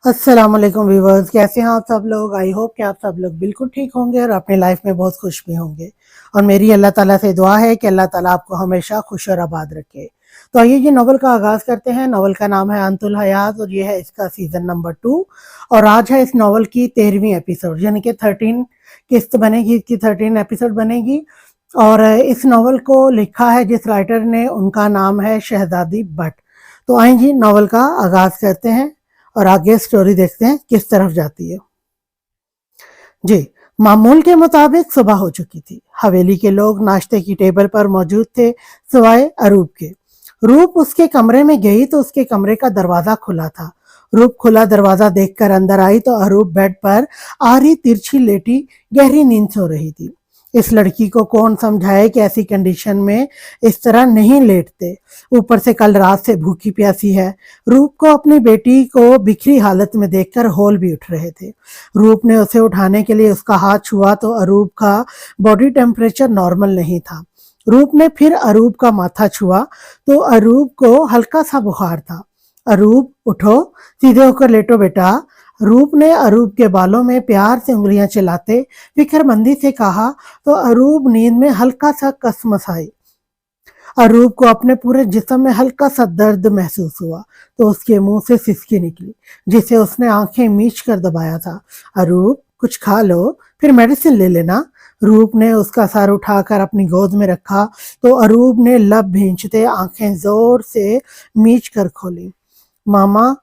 अस्सलाम वालेकुम व्यूवर्स, कैसे हैं आप सब लोग। आई होप कि आप सब लोग बिल्कुल ठीक होंगे और अपनी लाइफ में बहुत खुश भी होंगे। और मेरी अल्लाह ताला से दुआ है कि अल्लाह ताला आपको हमेशा खुश और आबाद रखे। तो आइए ये नॉवल का आगाज़ करते हैं। नॉवल का नाम है अंतुल हयात और ये है इसका सीज़न नंबर 2। और आज है इस नॉवल की 13वीं एपिसोड, यानी कि 13 किस्त बनेगी, इसकी 13 एपिसोड बनेगी। और इस नॉवल को लिखा है जिस राइटर ने, उनका नाम है शहजादी भट्ट। तो आइए जी नॉवल का आगाज़ करते हैं और आगे स्टोरी देखते हैं किस तरफ जाती है। जी, मामूल के मुताबिक सुबह हो चुकी थी। हवेली के लोग नाश्ते की टेबल पर मौजूद थे, सिवाय अरूप के। रूप उसके कमरे में गई तो उसके कमरे का दरवाजा खुला था। रूप खुला दरवाजा देखकर अंदर आई तो अरूप बेड पर आरी तिरछी लेटी गहरी नींद सो रही थी। इस लड़की को कौन समझाए कि ऐसी कंडीशन में इस तरह नहीं लेटते, ऊपर से कल रात से भूखी प्यासी है। रूप को अपनी बेटी को बिखरी हालत में देखकर होल भी उठ रहे थे। रूप ने उसे उठाने के लिए उसका हाथ छुआ तो अरूप का बॉडी टेम्परेचर नॉर्मल नहीं था। रूप ने फिर अरूप का माथा छुआ तो अरूप को हल्का सा बुखार था। अरूप उठो, सीधे होकर लेटो बेटा। रूप ने अरूप के बालों में प्यार से उंगलियां चलाते फिक्रमंदी से कहा तो अरूप नींद में हल्का सा कसमसाई। अरूप को अपने पूरे जिस्म में हल्का सा दर्द महसूस हुआ तो उसके मुंह से सिसकी निकली, जिसे उसने आंखें मीच कर दबाया था। अरूप कुछ खा लो, फिर मेडिसिन ले लेना। रूप ने उसका सर उठाकर अपनी गोद में रखा तो अरूप ने लब भींचते आंखें जोर से मीच कर खोली। मामा,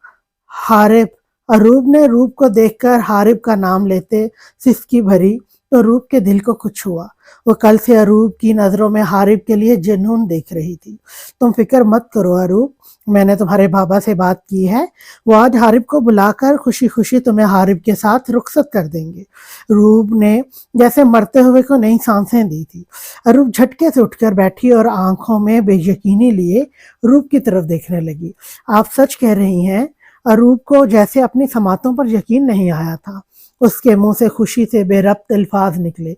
हारिब। अरूप ने रूप को देखकर हारिब का नाम लेते सिसकी भरी तो रूप के दिल को कुछ हुआ। वो कल से अरूप की नजरों में हारिब के लिए जुनून देख रही थी। तुम फिक्र मत करो अरूप, मैंने तुम्हारे बाबा से बात की है, वो आज हारिब को बुलाकर खुशी खुशी तुम्हें हारिब के साथ रुखसत कर देंगे। रूप ने जैसे मरते हुए को नई सांसें दी थी। अरूप झटके से उठकर बैठी और आंखों में बेयकीनी लिए रूप की तरफ देखने लगी। आप सच कह रही हैं? अरूप को जैसे अपनी समातों पर यकीन नहीं आया था। उसके मुंह से खुशी से बेरब्त अल्फाज निकले।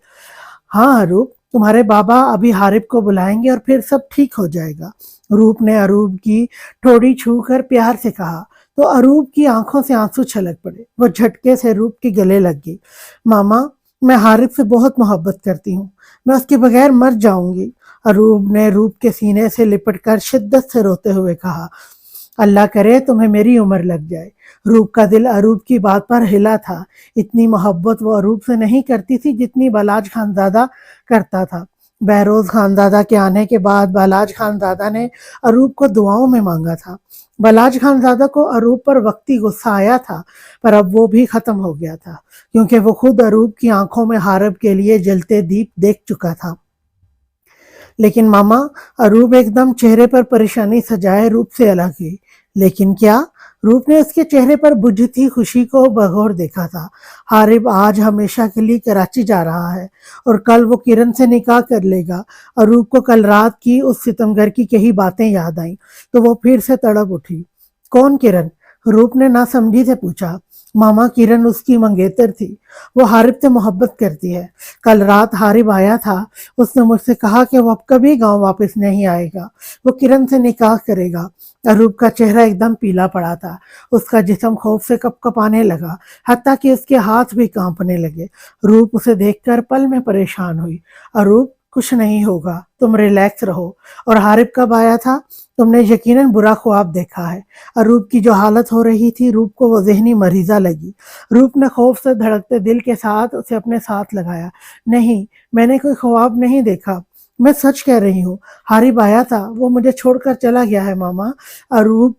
हाँ अरूप, तुम्हारे बाबा अभी हारिब को बुलाएंगे और फिर सब ठीक हो जाएगा। रूप ने अरूप की ठोड़ी छूकर प्यार से कहा तो अरूप की आंखों से आंसू छलक पड़े। वो झटके से रूप के गले लग गई। मामा, मैं हारिब से बहुत मोहब्बत करती हूँ, मैं उसके बगैर मर जाऊंगी। अरूप ने रूप के सीने से लिपटकर शिद्दत से रोते हुए कहा। अल्लाह करे तुम्हें मेरी उम्र लग जाए। रूप का दिल अरूप की बात पर हिला था। इतनी मोहब्बत वो अरूप से नहीं करती थी जितनी बालाज खानजादा करता था। बहरोज खानजादा के आने के बाद बालाज खानजादा ने अरूप को दुआओं में मांगा था। बालाज खानजादा को अरूप पर वक्ती गुस्सा आया था, पर अब वो भी खत्म हो गया था, क्योंकि वो खुद अरूप की आंखों में हारिब के लिए जलते दीप देख चुका था। लेकिन मामा, अरूप एकदम चेहरे पर परेशानी सजाए रूप से अलग हुई। लेकिन क्या? रूप ने उसके चेहरे पर बुझती खुशी को बगौर देखा था। हारिब आज हमेशा के लिए कराची जा रहा है और कल वो किरण से निकाह कर लेगा। अरूप को कल रात की उस सितमगर की कई बातें याद आईं तो वो फिर से तड़प उठी। कौन किरण? रूप ने नासमझी से पूछा। मामा, किरण उसकी मंगेतर थी, वो हारिब से मोहब्बत करती है। कल रात हारिब आया था, उसने मुझसे कहा कि वो अब कभी गांव वापस नहीं आएगा, वो किरण से निकाह करेगा। अरूप का चेहरा एकदम पीला पड़ा था, उसका जिस्म खौफ से कपकपाने लगा, हत्ता कि उसके हाथ भी कांपने लगे। रूप उसे देखकर पल में परेशान हुई। अरूप, कुछ नहीं होगा, तुम रिलैक्स रहो। और हारिब कब आया था? तुमने यकीनन बुरा ख्वाब देखा है। अरूप की जो हालत हो रही थी, रूप को वो जहनी मरीजा लगी। रूप ने खौफ से धड़कते दिल के साथ उसे अपने साथ लगाया। नहीं, मैंने कोई ख्वाब नहीं देखा, मैं सच कह रही हूँ। हारिब आया था, वो मुझे छोड़कर चला गया है मामा। अरूप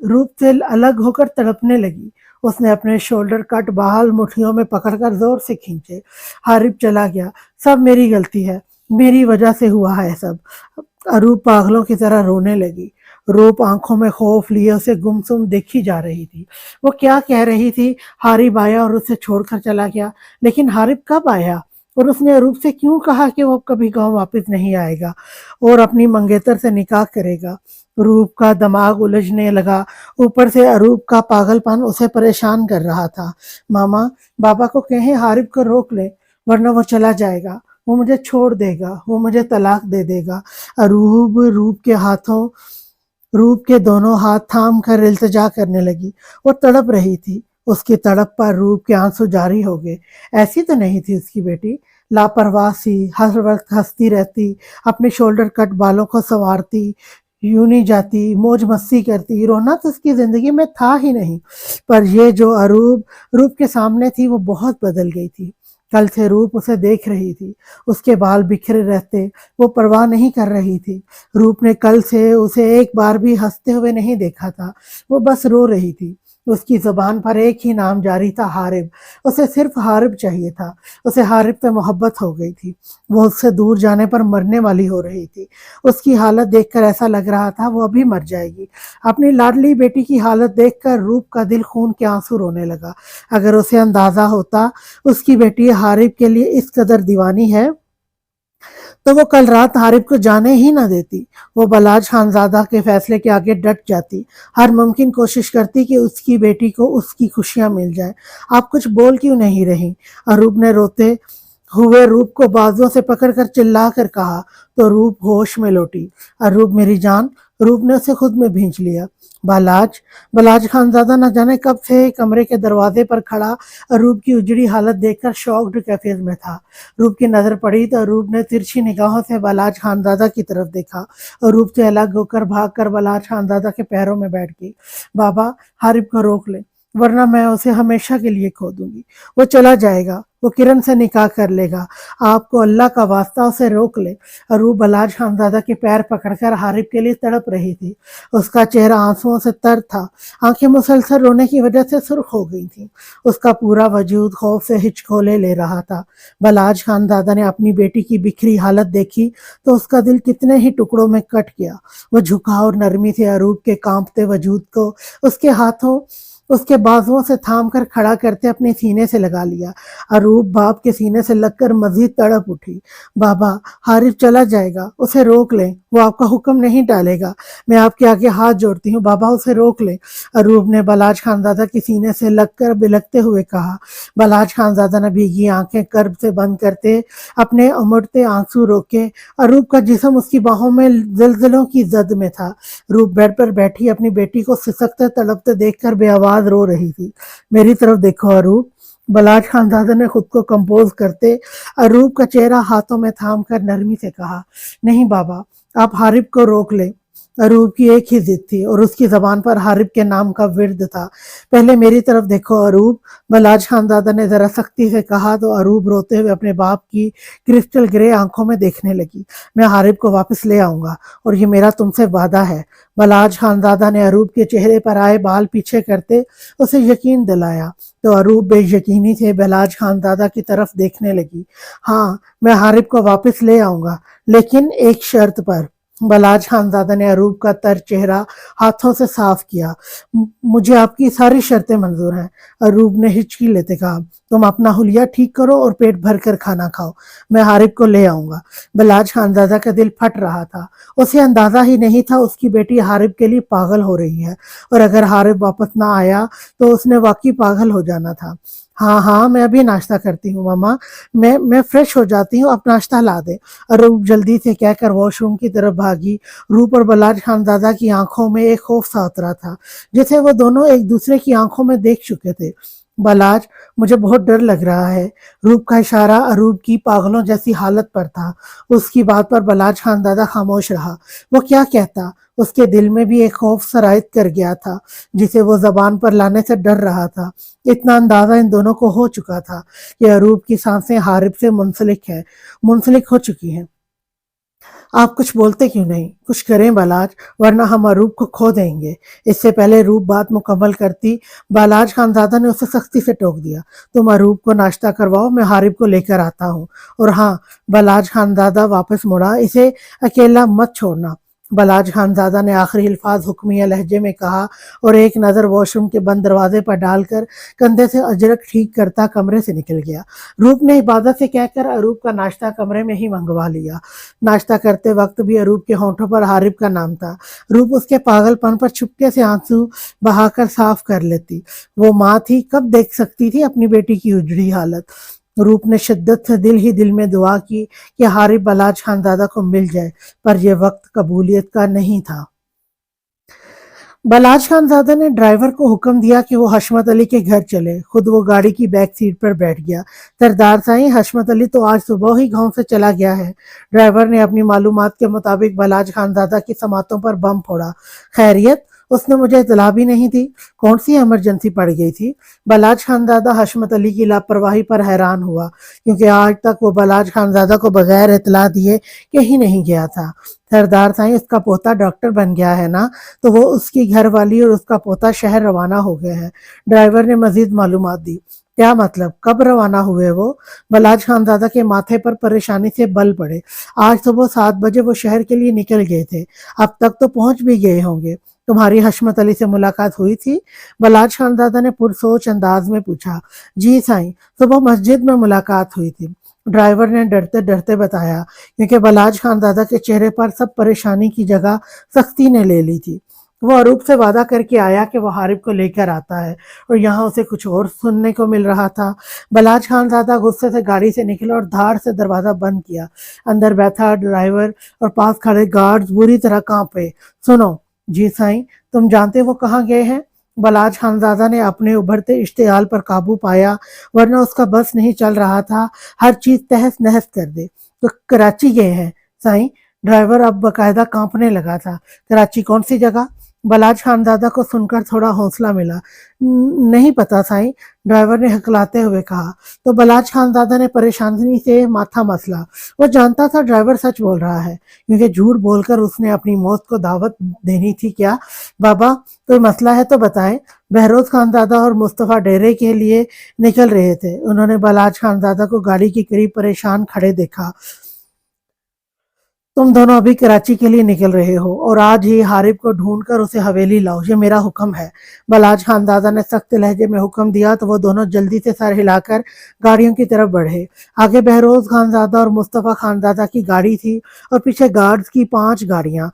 रूप से अलग होकर तड़पने लगी। उसने अपने शोल्डर कट बाल मुट्ठियों में पकड़कर जोर से खींचे। हारिब चला गया, सब मेरी गलती है, मेरी वजह से हुआ है सब। अरूप पागलों की तरह रोने लगी। रूप आंखों में खौफ लिए उसे गुमसुम देखी जा रही थी। वो क्या कह रही थी? हारिब आया और उसे छोड़कर चला गया, लेकिन हारिब कब आया? और उसने अरूप से क्यों कहा कि वो अब कभी गांव वापस नहीं आएगा और अपनी मंगेतर से निकाह करेगा? रूप का दिमाग उलझने लगा। ऊपर से अरूप का पागलपन उसे परेशान कर रहा था। मामा, बाबा को कहें हारिब को रोक ले, वरना वो चला जाएगा, वो मुझे छोड़ देगा, वो मुझे तलाक दे देगा। अरूप रूप के दोनों हाथ थाम कर इल्तिजा करने लगी। वो तड़प रही थी, اس کی تڑپ پر روپ کے آنسو جاری ہو گئے۔ ایسی تو نہیں تھی اس کی بیٹی، لاپرواہ سی، ہر وقت ہنستی رہتی، اپنے شولڈر کٹ بالوں کو سنوارتی، یونی جاتی، موج مستی کرتی، رونا تو اس کی زندگی میں تھا ہی نہیں۔ پر یہ جو روپ کے سامنے تھی وہ بہت بدل گئی تھی۔ کل سے روپ اسے دیکھ رہی تھی، اس کے بال بکھرے رہتے، وہ پرواہ نہیں کر رہی تھی۔ روپ نے کل سے اسے ایک بار بھی ہنستے ہوئے نہیں دیکھا تھا، وہ بس رو رہی تھی۔ اس کی زبان پر ایک ہی نام جاری تھا، حارب۔ اسے صرف حارب چاہیے تھا۔ اسے حارب پہ محبت ہو گئی تھی، وہ اس سے دور جانے پر مرنے والی ہو رہی تھی۔ اس کی حالت دیکھ کر ایسا لگ رہا تھا وہ ابھی مر جائے گی۔ اپنی لاڈلی بیٹی کی حالت دیکھ کر روپ کا دل خون کے آنسو رونے لگا۔ اگر اسے اندازہ ہوتا اس کی بیٹی حارب کے لیے اس قدر دیوانی ہے تو وہ کل رات حارب کو جانے ہی نہ دیتی۔ وہ بلاج خانزادہ کے فیصلے کے آگے ڈٹ جاتی، ہر ممکن کوشش کرتی کہ اس کی بیٹی کو اس کی خوشیاں مل جائے۔ آپ کچھ بول کیوں نہیں رہی؟ اروپ نے روتے ہوئے روپ کو بازوؤں سے پکڑ کر چلا کر کہا تو روپ ہوش میں لوٹی۔ اروپ میری جان، روپ نے اسے خود میں بھینچ لیا۔ بلاج خانزادہ نہ جانے کب سے کمرے کے دروازے پر کھڑا روپ کی اجڑی حالت دیکھ کر شاکڈ کیفیت میں تھا۔ روپ کی نظر پڑی تو روپ نے ترچھی نگاہوں سے بلاج خانزادہ کی طرف دیکھا اور روپ سے الگ ہو کر بھاگ کر بلاج خانزادہ کے پیروں میں بیٹھ گئی۔ بابا، حارب کو روک لے ورنہ میں اسے ہمیشہ کے لیے کھو دوں گی۔ وہ چلا جائے گا، وہ کرن سے نکاح کر لے گا، آپ کو اللہ کا واسطہ اسے روک لے۔ روپ بلاج خانزادہ کے پیر پکڑ کر حارب کے لیے تڑپ رہی تھی۔ اس کا چہرہ آنسوؤں سے تر تھا، آنکھیں مسلسل رونے کی وجہ سے سرخ ہو گئی تھیں۔ اس کا پورا وجود خوف سے ہچکولے لے رہا تھا۔ بلاج خانزادہ نے اپنی بیٹی کی بکھری حالت دیکھی تو اس کا دل کتنے ہی ٹکڑوں میں کٹ گیا۔ وہ جھکا اور نرمی سے اروپ کے کانپتے وجود کو اس کے ہاتھوں اس کے بازوؤں سے تھام کر کھڑا کرتے اپنے سینے سے لگا لیا۔ اروپ باپ کے سینے سے لگ کر مزید تڑپ اٹھی۔ بابا، حارب چلا جائے گا، اسے روک لیں، وہ آپ کا حکم نہیں ٹالے گا، میں آپ کے آگے ہاتھ جوڑتی ہوں، بابا اسے روک لیں۔ اروپ نے بلاج خانزادہ کے سینے سے لگ کر بلکتے ہوئے کہا۔ بلاج خانزادہ نے بھیگی آنکھیں کرب سے بند کرتے اپنے امڑتے آنسو روکے۔ اروپ کا جسم اس کی باہوں میں زلزلوں کی زد میں تھا۔ روپ بیڈ پر بیٹھی اپنی بیٹی کو سسکتے تڑپتے دیکھ کر بے آواز رو رہی تھی۔ میری طرف دیکھو اروپ، بلاج خانزادہ نے خود کو کمپوز کرتے اروپ کا چہرہ ہاتھوں میں تھام کر نرمی سے کہا۔ نہیں بابا، آپ حارب کو روک لیں۔ اروپ کی ایک ہی ضد تھی اور اس کی زبان پر حارب کے نام کا ورد تھا۔ پہلے میری طرف دیکھو اروپ، بلاج خانزادہ نے ذرا سختی سے کہا تو اروپ روتے ہوئے اپنے باپ کی کرسٹل گرے آنکھوں میں دیکھنے لگی۔ میں حارب کو واپس لے آؤں گا اور یہ میرا تم سے وعدہ ہے۔ بلاج خانزادہ نے اروپ کے چہرے پر آئے بال پیچھے کرتے اسے یقین دلایا تو اروپ بے یقینی سے بلاج خانزادہ کی طرف دیکھنے لگی۔ ہاں، میں حارب کو واپس لے آؤں گا، لیکن ایک شرط پر۔ بلاج خانزادہ نے اروپ کا تر چہرہ ہاتھوں سے صاف کیا۔ مجھے آپ کی ساری شرطیں منظور ہیں۔ اروپ نے ہچکی لیتے کہا۔ تم اپنا حلیہ ٹھیک کرو اور پیٹ بھر کر کھانا کھاؤ، میں حارب کو لے آؤں گا۔ بلاج خانزادہ کا دل پھٹ رہا تھا۔ اسے اندازہ ہی نہیں تھا اس کی بیٹی حارب کے لیے پاگل ہو رہی ہے، اور اگر حارب واپس نہ آیا تو اس نے واقعی پاگل ہو جانا تھا۔ ہاں میں ابھی ناشتہ کرتی ہوں ماما، میں فریش ہو جاتی ہوں، آپ ناشتہ لا دیں۔ روپ جلدی سے کہہ کر واش روم کی طرف بھاگی۔ روپ اور بلاج خانزادہ کی آنکھوں میں ایک خوف سا اترا تھا جسے وہ دونوں ایک دوسرے کی آنکھوں میں دیکھ چکے تھے۔ بلاج، مجھے بہت ڈر لگ رہا ہے۔ روپ کا اشارہ اروپ کی پاگلوں جیسی حالت پر تھا۔ اس کی بات پر بلاج خانزادہ خاموش رہا۔ وہ کیا کہتا؟ اس کے دل میں بھی ایک خوف سرایت کر گیا تھا جسے وہ زبان پر لانے سے ڈر رہا تھا۔ اتنا اندازہ ان دونوں کو ہو چکا تھا کہ اروپ کی سانسیں حارب سے منسلک ہو چکی ہیں۔ آپ کچھ بولتے کیوں نہیں؟ کچھ کریں بلاج، ورنہ ہم اروپ کو کھو دیں گے۔ اس سے پہلے روپ بات مکمل کرتی بلاج خانزادہ نے اسے سختی سے ٹوک دیا۔ تم اروپ کو ناشتہ کرواؤ، میں حارب کو لے کر آتا ہوں۔ اور ہاں، بلاج خانزادہ واپس مڑا، اسے اکیلا مت چھوڑنا۔ بلاج خانزادہ نے آخری الفاظ حکمیہ لہجے میں کہا اور ایک نظر واش روم کے بند دروازے پر ڈال کر کندھے سے اجرک ٹھیک کرتا کمرے سے نکل گیا۔ روپ نے عبادت سے کہہ کر اروپ کا ناشتہ کمرے میں ہی منگوا لیا۔ ناشتہ کرتے وقت بھی اروپ کے ہونٹوں پر حارب کا نام تھا۔ روپ اس کے پاگل پن پر چھپکے سے آنسو بہا کر صاف کر لیتی۔ وہ ماں تھی، کب دیکھ سکتی تھی اپنی بیٹی کی اجڑی حالت۔ روپ نے شدت سے دل ہی دل میں دعا کی کہ حارب بلاج خانزادہ کو مل جائے، پر یہ وقت قبولیت کا نہیں تھا۔ बलाज खानजादा ने ड्राइवर को हुक्म दिया कि वो हशमत अली के घर चले। खुद वो गाड़ी की बैक सीट पर बैठ गया। सरदार साईं, हशमत अली तो आज सुबह ही गांव से चला गया है। ड्राइवर ने अपनी मालूमात के मुताबिक बलाज खानजादा की समातों पर बम फोड़ा। खैरियत? उसने मुझे इतला भी नहीं दी। कौन सी इमरजेंसी पड़ गई थी? बलाज खानजादा हशमत अली की लापरवाही पर हैरान हुआ, क्योंकि आज तक वो बलाज खानजादा को बगैर इतला दिए कहीं नहीं गया था। सरदार साईं, उसका पोता डॉक्टर बन गया है ना, तो वो उसकी घरवाली और उसका पोता शहर रवाना हो गए हैं। ड्राइवर ने मजीद मालूमात दी। क्या मतलब? कब रवाना हुए वो? बलाज खानजादा के माथे पर परेशानी से बल पड़े। आज सुबह 7 बजे वो शहर के लिए निकल गए थे। अब तक तो पहुंच भी गए होंगे। तुम्हारी हशमत अली से मुलाकात हुई थी? बलाज खानजादा ने पुरसोच अंदाज में पूछा। जी साईं, सुबह मस्जिद में मुलाकात हुई थी, ड्राइवर ने डरते डरते बताया, क्योंकि बलाज खानजादा के चेहरे पर सब परेशानी की जगह सख्ती ने ले ली थी। वो अरूप से वादा करके आया कि वो हारिब को लेकर आता है, और यहाँ उसे कुछ और सुनने को मिल रहा था। बलाज खानजादा गुस्से से गाड़ी से निकला और धार से दरवाजा बंद किया। अंदर बैठा ड्राइवर और पास खड़े गार्ड्स बुरी तरह कांपे। सुनो। जी साईं, तुम जानते वो कहाँ गए हैं? बलाज खानजादा ने अपने उभरते इश्तियाल पर काबू पाया, वरना उसका बस नहीं चल रहा था हर चीज तहस नहस कर दे। तो कराची गए हैं साईं? ड्राइवर अब बकायदा कांपने लगा था। कराची कौन सी जगह? बलाज खानजादा को सुनकर थोड़ा हौसला मिला। नहीं पता साईं, ड्राइवर ने हकलाते हुए कहा। तो बलाज खानजादा ने परेशानी से माथा मसला। वो जानता था ड्राइवर सच बोल रहा है, क्योंकि झूठ बोलकर उसने अपनी मौत को दावत देनी थी क्या? बाबा, कोई मसला है तो बताएं। बहरोज खानजादा और मुस्तफ़ा डेरे के लिए निकल रहे थे। उन्होंने बलाज खानजादा को गाड़ी के करीब परेशान खड़े देखा। तुम दोनों अभी कराची के लिए निकल रहे हो और आज ही हारिब को ढूंढ कर उसे हवेली लाओ, ये मेरा हुक्म है। बलाज खानदादा ने सख्त लहजे में हुक्म दिया तो वो दोनों जल्दी से सर हिलाकर गाड़ियों की तरफ बढ़े। आगे बहरोज खानजादा और मुस्तफ़ा खानदादा की गाड़ी थी और पीछे गार्ड्स की 5 गाड़ियां।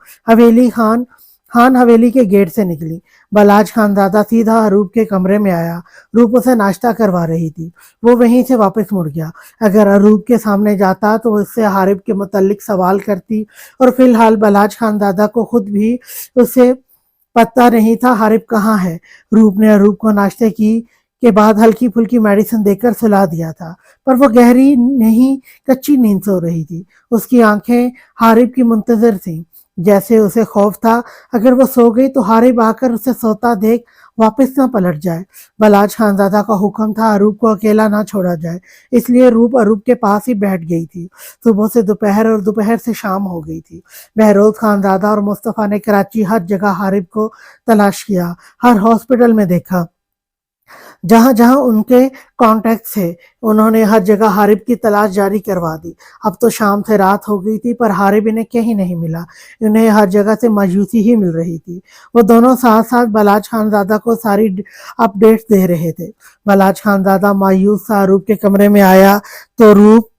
खान हवेली के गेट से निकली। बलाज खानदादा सीधा अरूप के कमरे में आया। रूप उसे नाश्ता करवा रही थी। वो वहीं से वापस मुड़ गया। अगर अरूप के सामने जाता तो उससे हारिब के मुतल्लिक सवाल करती, और फिलहाल बलाज खानदादा को खुद भी उससे पता नहीं था हारिब कहाँ है। रूप ने अरूप को नाश्ते की के बाद हल्की फुल्की मेडिसिन देकर सुला दिया था, पर वो गहरी नहीं कच्ची नींद सो रही थी। उसकी आंखें हारिब की मुंतजर थीं, जैसे उसे खौफ था अगर वो सो गई तो हारिब आकर उसे सोता देख वापस न पलट जाए। बलाज खानजादा का हुक्म था अरूप को अकेला ना छोड़ा जाए, इसलिए रूप अरूप के पास ही बैठ गई थी। सुबह से दोपहर और दोपहर से शाम हो गई थी। बहरोज खानजादा और मुस्तफ़ा ने कराची हर जगह हारिब को तलाश किया, हर हॉस्पिटल में देखा जहां जहां उनके कॉन्टेक्ट थे। उन्होंने हर जगह हारिब की तलाश जारी करवा दी। अब तो शाम से रात हो गई थी, पर हारिब इन्हें कहीं नहीं मिला। उन्हें हर जगह से मायूसी ही मिल रही थी। वो दोनों साथ साथ बलाज खानजादा को सारी अपडेट्स दे रहे थे। बलाज खानजादा मायूस सा रूप के कमरे में आया तो रूप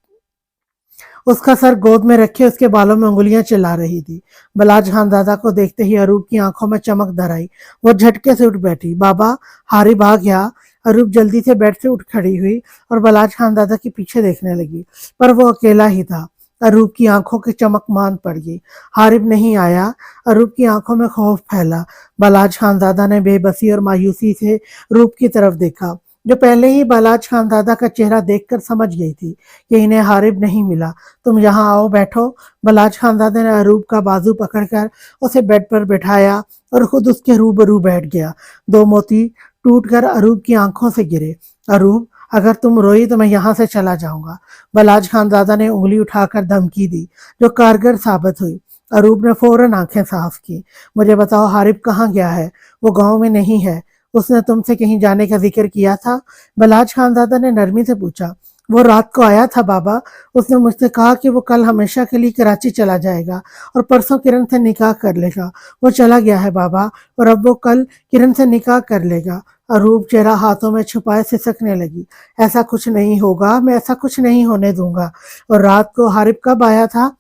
उसका सर गोद में रखे उसके बालों में उंगलियां चला रही थी। बलाज खानदादा को देखते ही अरूप की आंखों में चमक दर आई। वो झटके से उठ बैठी। बाबा, हारिब आ गया। अरूप जल्दी से बेड से उठ खड़ी हुई और बलाज खानदादा के पीछे देखने लगी, पर वो अकेला ही था। अरूप की आंखों की चमक मान पड़ गई। हारिब नहीं आया। अरूप की आंखों में खौफ फैला। बलाज खानदादा ने बेबसी और मायूसी से रूप की तरफ देखा, जो पहले ही बलाज खानदादा का चेहरा देखकर समझ गई थी कि इन्हें हारिब नहीं मिला। तुम यहाँ आओ, बैठो। बलाज खानदादा ने अरूप का बाजू पकड़कर उसे बेड पर बिठाया और खुद उसके रूबरू बैठ गया। 2 मोती टूटकर अरूप की आंखों से गिरे। अरूप, अगर तुम रोई तो मैं यहाँ से चला जाऊंगा। बलाज खानदादा ने उंगली उठाकर धमकी दी, जो कारगर साबित हुई। अरूप ने फौरन आंखें साफ की। मुझे बताओ, हारिब कहाँ गया है? वो गांव में नहीं है। उसने तुमसे कहीं जाने का जिक्र किया था? बलाज खानदादा ने नरमी से पूछा। वो रात को आया था बाबा। उसने मुझसे कहा कि वो कल हमेशा के लिए कराची चला जाएगा और परसों किरण से निकाह कर लेगा। वो चला गया है बाबा, और अब वो कल किरण से निकाह कर लेगा। अरूप चेहरा हाथों में छुपाए सिसकने लगी। ऐसा कुछ नहीं होगा, मैं ऐसा कुछ नहीं होने दूंगा। और रात को हारिब कब आया था?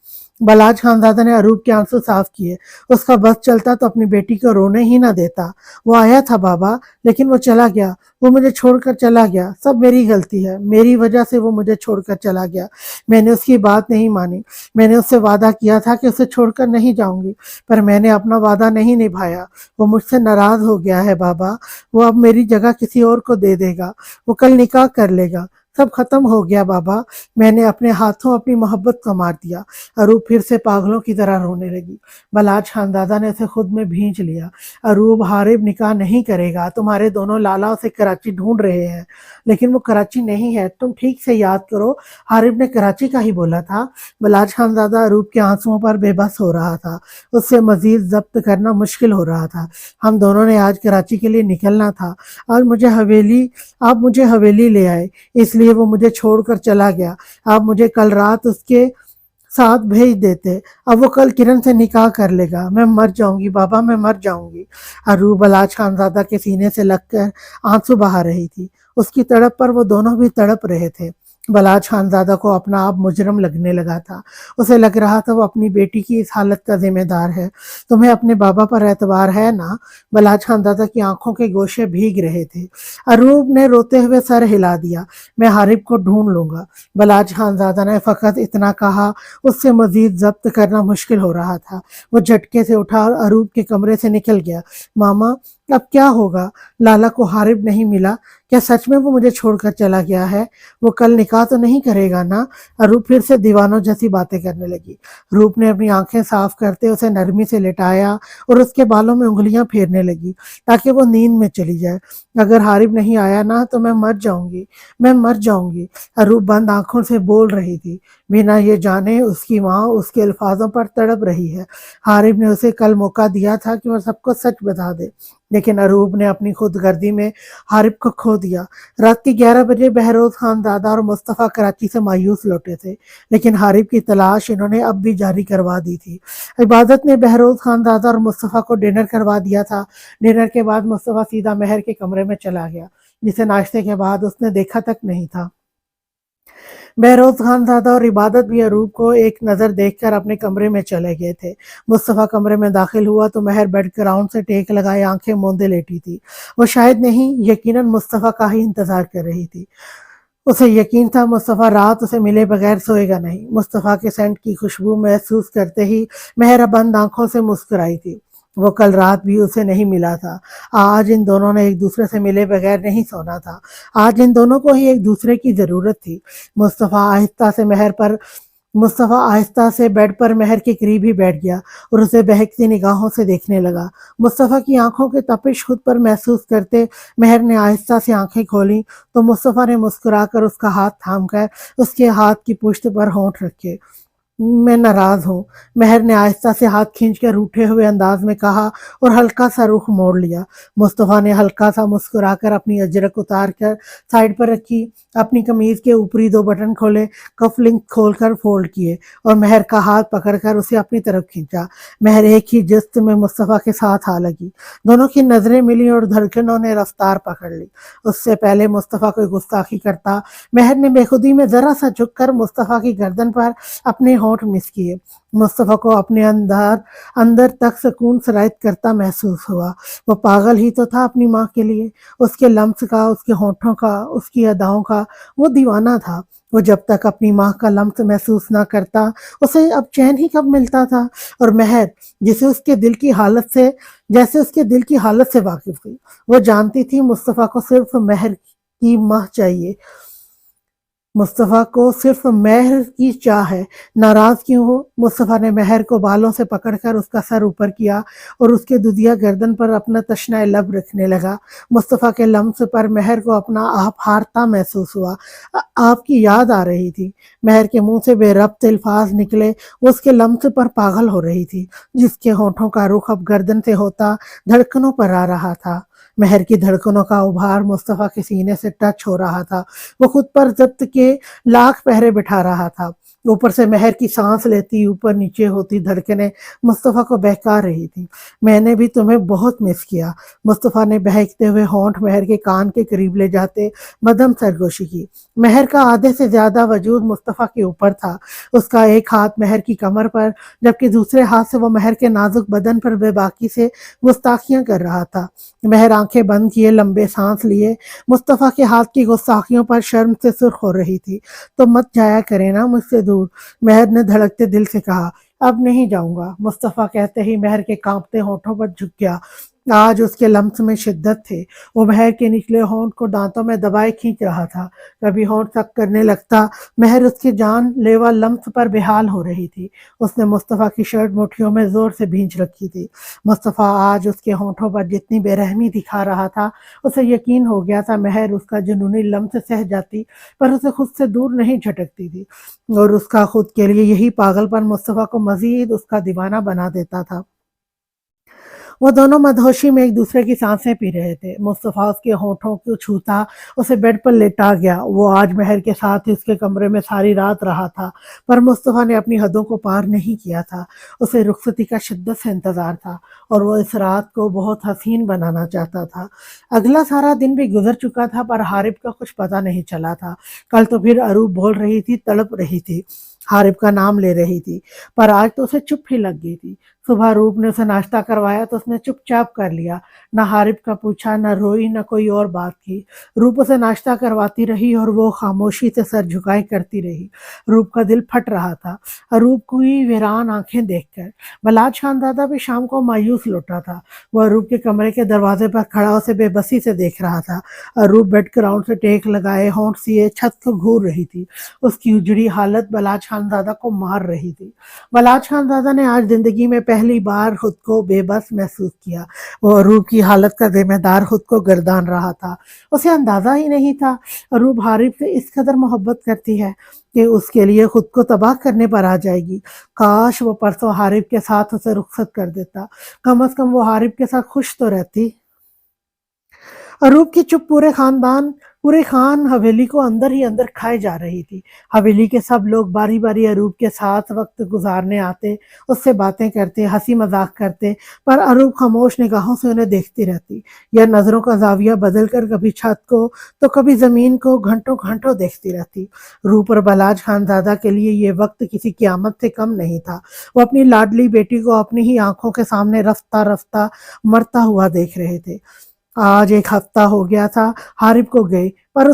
बलाज खानजादा ने अरूब के आंसू साफ किए। उसका बस चलता तो अपनी बेटी को रोने ही ना देता। वो आया था बाबा, लेकिन वो चला गया। वो मुझे छोड़कर चला गया। सब मेरी गलती है। मेरी वजह से वो मुझे छोड़कर चला गया। मैंने उसकी बात नहीं मानी। मैंने उससे वादा किया था कि उसे छोड़कर नहीं जाऊंगी, पर मैंने अपना वादा नहीं निभाया। वो मुझसे नाराज हो गया है बाबा। वो अब मेरी जगह किसी और को दे देगा। वो कल निकाह कर लेगा। सब खत्म हो गया बाबा। मैंने अपने हाथों अपनी मोहब्बत को मार दिया। अरूब फिर से पागलों की तरह रोने लगी। बलाज खानदादा ने उसे खुद में भींच लिया। अरूब, हारिब निकाह नहीं करेगा। तुम्हारे दोनों लाला उसे कराची ढूंढ रहे हैं, लेकिन वो कराची नहीं है। तुम ठीक से याद करो, हारिब ने कराची का ही बोला था। बलाज खानदादा अरूब के आंसुओं पर बेबस हो रहा था। उससे मजीद जब्त करना मुश्किल हो रहा था। हम दोनों ने आज कराची के लिए निकलना था। आज मुझे हवेली आप मुझे हवेली ले आए, इसलिए वो मुझे छोड़कर चला गया। आप मुझे कल रात उसके साथ भेज देते। अब वो कल किरण से निकाह कर लेगा। मैं मर जाऊंगी बाबा, मैं मर जाऊंगी। अरूब बलाज खानजादा के सीने से लगकर आंसू बहा रही थी। उसकी तड़प पर वो दोनों भी तड़प रहे थे। बलाज खानजादा को अपना आप मुजरम लगने लगा था। उसे लग रहा था वो अपनी बेटी की इस हालत का जिम्मेदार है। तुम्हें अपने बाबा पर एतबार है ना? बलाज खानजादा की आंखों के गोशे भीग रहे थे। अरूब ने रोते हुए सर हिला दिया। मैं हारिब को ढूंढ लूंगा। बलाज खानजादा ने फकत इतना कहा। उससे मजीद जब्त करना मुश्किल हो रहा था। वो झटके से उठा और अरूब के कमरे से निकल गया। मामा, अब क्या होगा? लाला को हारिब नहीं मिला? क्या सच में वो मुझे छोड़कर चला गया है? वो कल निकाह तो नहीं करेगा ना? अरूप फिर से दीवानों जैसी बातें करने लगी। रूप ने अपनी आंखें साफ करते उसे नरमी से लेटाया और उसके बालों में उंगलियां फेरने लगी ताकि वो नींद में चली जाए। अगर हारिब नहीं आया ना तो मैं मर जाऊंगी, मैं मर जाऊंगी। अरूप बंद आंखों से बोल रही थी। बिना ये जाने उसकी माँ उसके अल्फाजों पर तड़प रही है। हारिब ने उसे कल मौका दिया था कि वह सबको सच बता दे, लेकिन अरूब ने अपनी खुदगर्दी में हारिब को खो दिया। रात के 11 बजे बहरोज खान दादा और मुस्तफ़ा कराची से मायूस लौटे थे, लेकिन हारिब की तलाश इन्होंने अब भी जारी करवा दी थी। इबादत ने बहरोज खान दादा और मुस्तफ़ा को डिनर करवा दिया था। डिनर के बाद मुस्तफ़ा सीधा महर के कमरे में चला गया, जिसे नाश्ते के बाद उसने देखा तक नहीं था। बहरोज खानजादा और इबादत भी अरूब को एक नज़र देखकर अपने कमरे में चले गए थे। मुस्तफ़ा कमरे में दाखिल हुआ तो महर बेड ग्राउंड से टेक लगाए आंखें मूंदे लेटी थी। वो शायद नहीं, यकीनन मुस्तफ़ा का ही इंतजार कर रही थी। उसे यकीन था मुस्तफ़ा रात उसे मिले बगैर सोएगा नहीं। मुस्तफ़ा के सेंट की खुशबू महसूस करते ही महर बंद आंखों से मुस्कुराई थी। वो कल रात भी उसे नहीं मिला था। आज इन दोनों ने एक दूसरे से मिले बगैर नहीं सोना था। आज इन दोनों को ही एक दूसरे की ज़रूरत थी। मुस्तफ़ा आहिस्ता से बेड पर महर के करीब ही बैठ गया और उसे बहकती निगाहों से देखने लगा। मुस्तफ़ा की आंखों की तपिश खुद पर महसूस करते महर ने आहिस्ता से आंखें खोली तो मुस्तफ़ा ने मुस्कुराकर उसका हाथ थामकर उसके हाथ की पुश्त पर होंठ रखे। मैं नाराज हूँ, महर ने आहिस्ता से हाथ खींचकर रूठे हुए अंदाज में कहा और हल्का सा रुख मोड़ लिया। मुस्तफ़ा ने हल्का सा मुस्कुराकर अपनी अजरक उतार कर साइड पर रखी, अपनी कमीज के ऊपरी 2 बटन खोले, कफलिंग खोलकर फोल्ड किए और महर का हाथ पकड़कर उसे अपनी तरफ खींचा। महर एक ही जिस्त में मुस्तफ़ा के साथ आ लगी। दोनों की नजरें मिली और धड़कनों ने रफ्तार पकड़ ली। उससे पहले मुस्तफ़ा को गुस्ताखी करता महर ने बेखुदी में जरा सा झुककर मुस्तफ़ा की गर्दन पर अपने होंठ मिस किए। मुस्तफ़ा को अपने अंदर तक सुकून सरायत करता महसूस हुआ। वो पागल ही तो था अपनी माँ के लिए। उसके लम्स का, उसके होंठों का, उसकी अदाओं का वो दीवाना था। वो जब तक अपनी माँ का लम्स महसूस ना करता उसे अब चैन ही कब मिलता था। और महर जैसे उसके दिल की हालत से वाकिफ थी। वो जानती थी मुस्तफ़ा को सिर्फ महर की माँ चाहिए। मुस्तफ़ा को सिर्फ महर की चाह है। नाराज क्यों हो? मुस्तफ़ा ने महर को बालों से पकड़कर उसका सर ऊपर किया और उसके दुधिया गर्दन पर अपना तशना लब रखने लगा। मुस्तफ़ा के लम्स पर महर को अपना आप हारता महसूस हुआ। आपकी याद आ रही थी। महर के मुंह से बेरब्त अल्फाज निकले। वो उसके लम्स पर पागल हो रही थी, जिसके होठों का रुख अब गर्दन से होता धड़कनों पर आ रहा था। महर की धड़कनों का उभार मुस्तफ़ा के सीने से टच हो रहा था। वो खुद पर जब्त के लाख पहरे बिठा रहा था। ऊपर से महर की सांस लेती ऊपर नीचे होती धड़कनें मुस्तफ़ा को बहका रही थी। मैंने भी तुम्हें बहुत मिस किया। मुस्तफ़ा ने बहकते हुए होंठ महर के कान के करीब ले जाते मदम सरगोशी की। महर का आधे से ज्यादा वजूद मुस्तफ़ा के ऊपर था। उसका एक हाथ महर की कमर पर, जबकि दूसरे हाथ से वो महर के नाजुक बदन पर बेबाकी से गुस्ताखियां कर रहा था। महर आंखें बंद किए लंबे सांस लिए मुस्तफ़ा के हाथ की गुस्ताखियों पर शर्म से सुर्ख हो रही थी। तो मत जाया करे ना मुझसे दूर, महर ने धड़कते दिल से कहा। अब नहीं जाऊंगा, मुस्तफ़ा कहते ही महर के कांपते होठों पर झुक गया। आज उसके लम्स में शिद्दत थे। वो महर के निचले होंठ को दांतों में दबाए खींच रहा था। कभी होंठ तक करने लगता। महर उसके जान लेवा लम्स पर बेहाल हो रही थी। उसने मुस्तफ़ा की शर्ट मुट्ठियों में जोर से भींच रखी थी। मुस्तफ़ा आज उसके होठों पर जितनी बेरहमी दिखा रहा था, उसे यकीन हो गया था महर उसका जुनूनी लम्स सह जाती, पर उसे खुद से दूर नहीं झटकती थी। और उसका खुद के लिए यही पागलपन मुस्तफ़ा को मजीद उसका दीवाना बना देता था। वो दोनों मदहोशी में एक दूसरे की सांसें पी रहे थे। मुस्तफ़ा उसके होठों को छूता उसे बेड पर लेटा गया। वो आज महर के साथ ही उसके कमरे में सारी रात रहा था, पर मुस्तफ़ा ने अपनी हदों को पार नहीं किया था। उसे रुखसती का शिद्दत से इंतज़ार था और वो इस रात को बहुत हसीन बनाना चाहता था। अगला सारा दिन भी गुजर चुका था, पर हारिब का कुछ पता नहीं चला था। कल तो फिर अरूब बोल रही थी, तड़प रही थी, हारिब का नाम ले रही थी, पर आज तो उसे चुप ही लग गई थी। सुबह रूप ने उसे नाश्ता करवाया तो उसने चुपचाप कर लिया। न हारिब का पूछा, न रोई, न कोई और बात की। रूप उसे नाश्ता करवाती रही और वो खामोशी से सर झुकाए करती रही। रूप का दिल फट रहा था रूप की वीरान आंखें देखकर। बलाज खानदादा भी शाम को मायूस लौटा था। वह रूप के कमरे के दरवाजे पर खड़ा उसे बेबसी से देख रहा था। रूप बेड ग्राउंड से टेक लगाए होंठ सिए छत को घूर रही थी। उसकी उजड़ी हालत बलाज खानदादा को मार रही थी। बलाज खानदादा ने आज जिंदगी में पहली बार खुद को बेबस महसूस किया। वो अरूब की हालत का जिम्मेदार खुद को गर्दान रहा था। उसे अंदाजा ही नहीं था अरूब हारिब से इस कदर मोहब्बत करती है कि उसके लिए खुद को तबाह करने पर आ जाएगी। काश वो परसों हारिब के साथ उसे रुखसत कर देता, कम से कम वो हारिब के साथ खुश तो रहती। अरूब की चुप पूरे खान हवेली को अंदर ही अंदर खाए जा रही थी। हवेली के सब लोग बारी बारी अरूब के साथ वक्त गुजारने आते, उससे बातें करते, हंसी मजाक करते, पर अरूब खामोश निगाहों से उन्हें देखती रहती या नजरों का जाविया बदल कर कभी छत को तो कभी जमीन को घंटों घंटों देखती रहती। रूप और बलाज खानजादा के लिए ये वक्त किसी क़यामत से कम नहीं था। वो अपनी लाडली बेटी को अपनी ही आंखों के सामने रफ्ता रफ्ता मरता हुआ देख रहे थे। आज एक हफ्ता हो गया था हारिब को गए, पर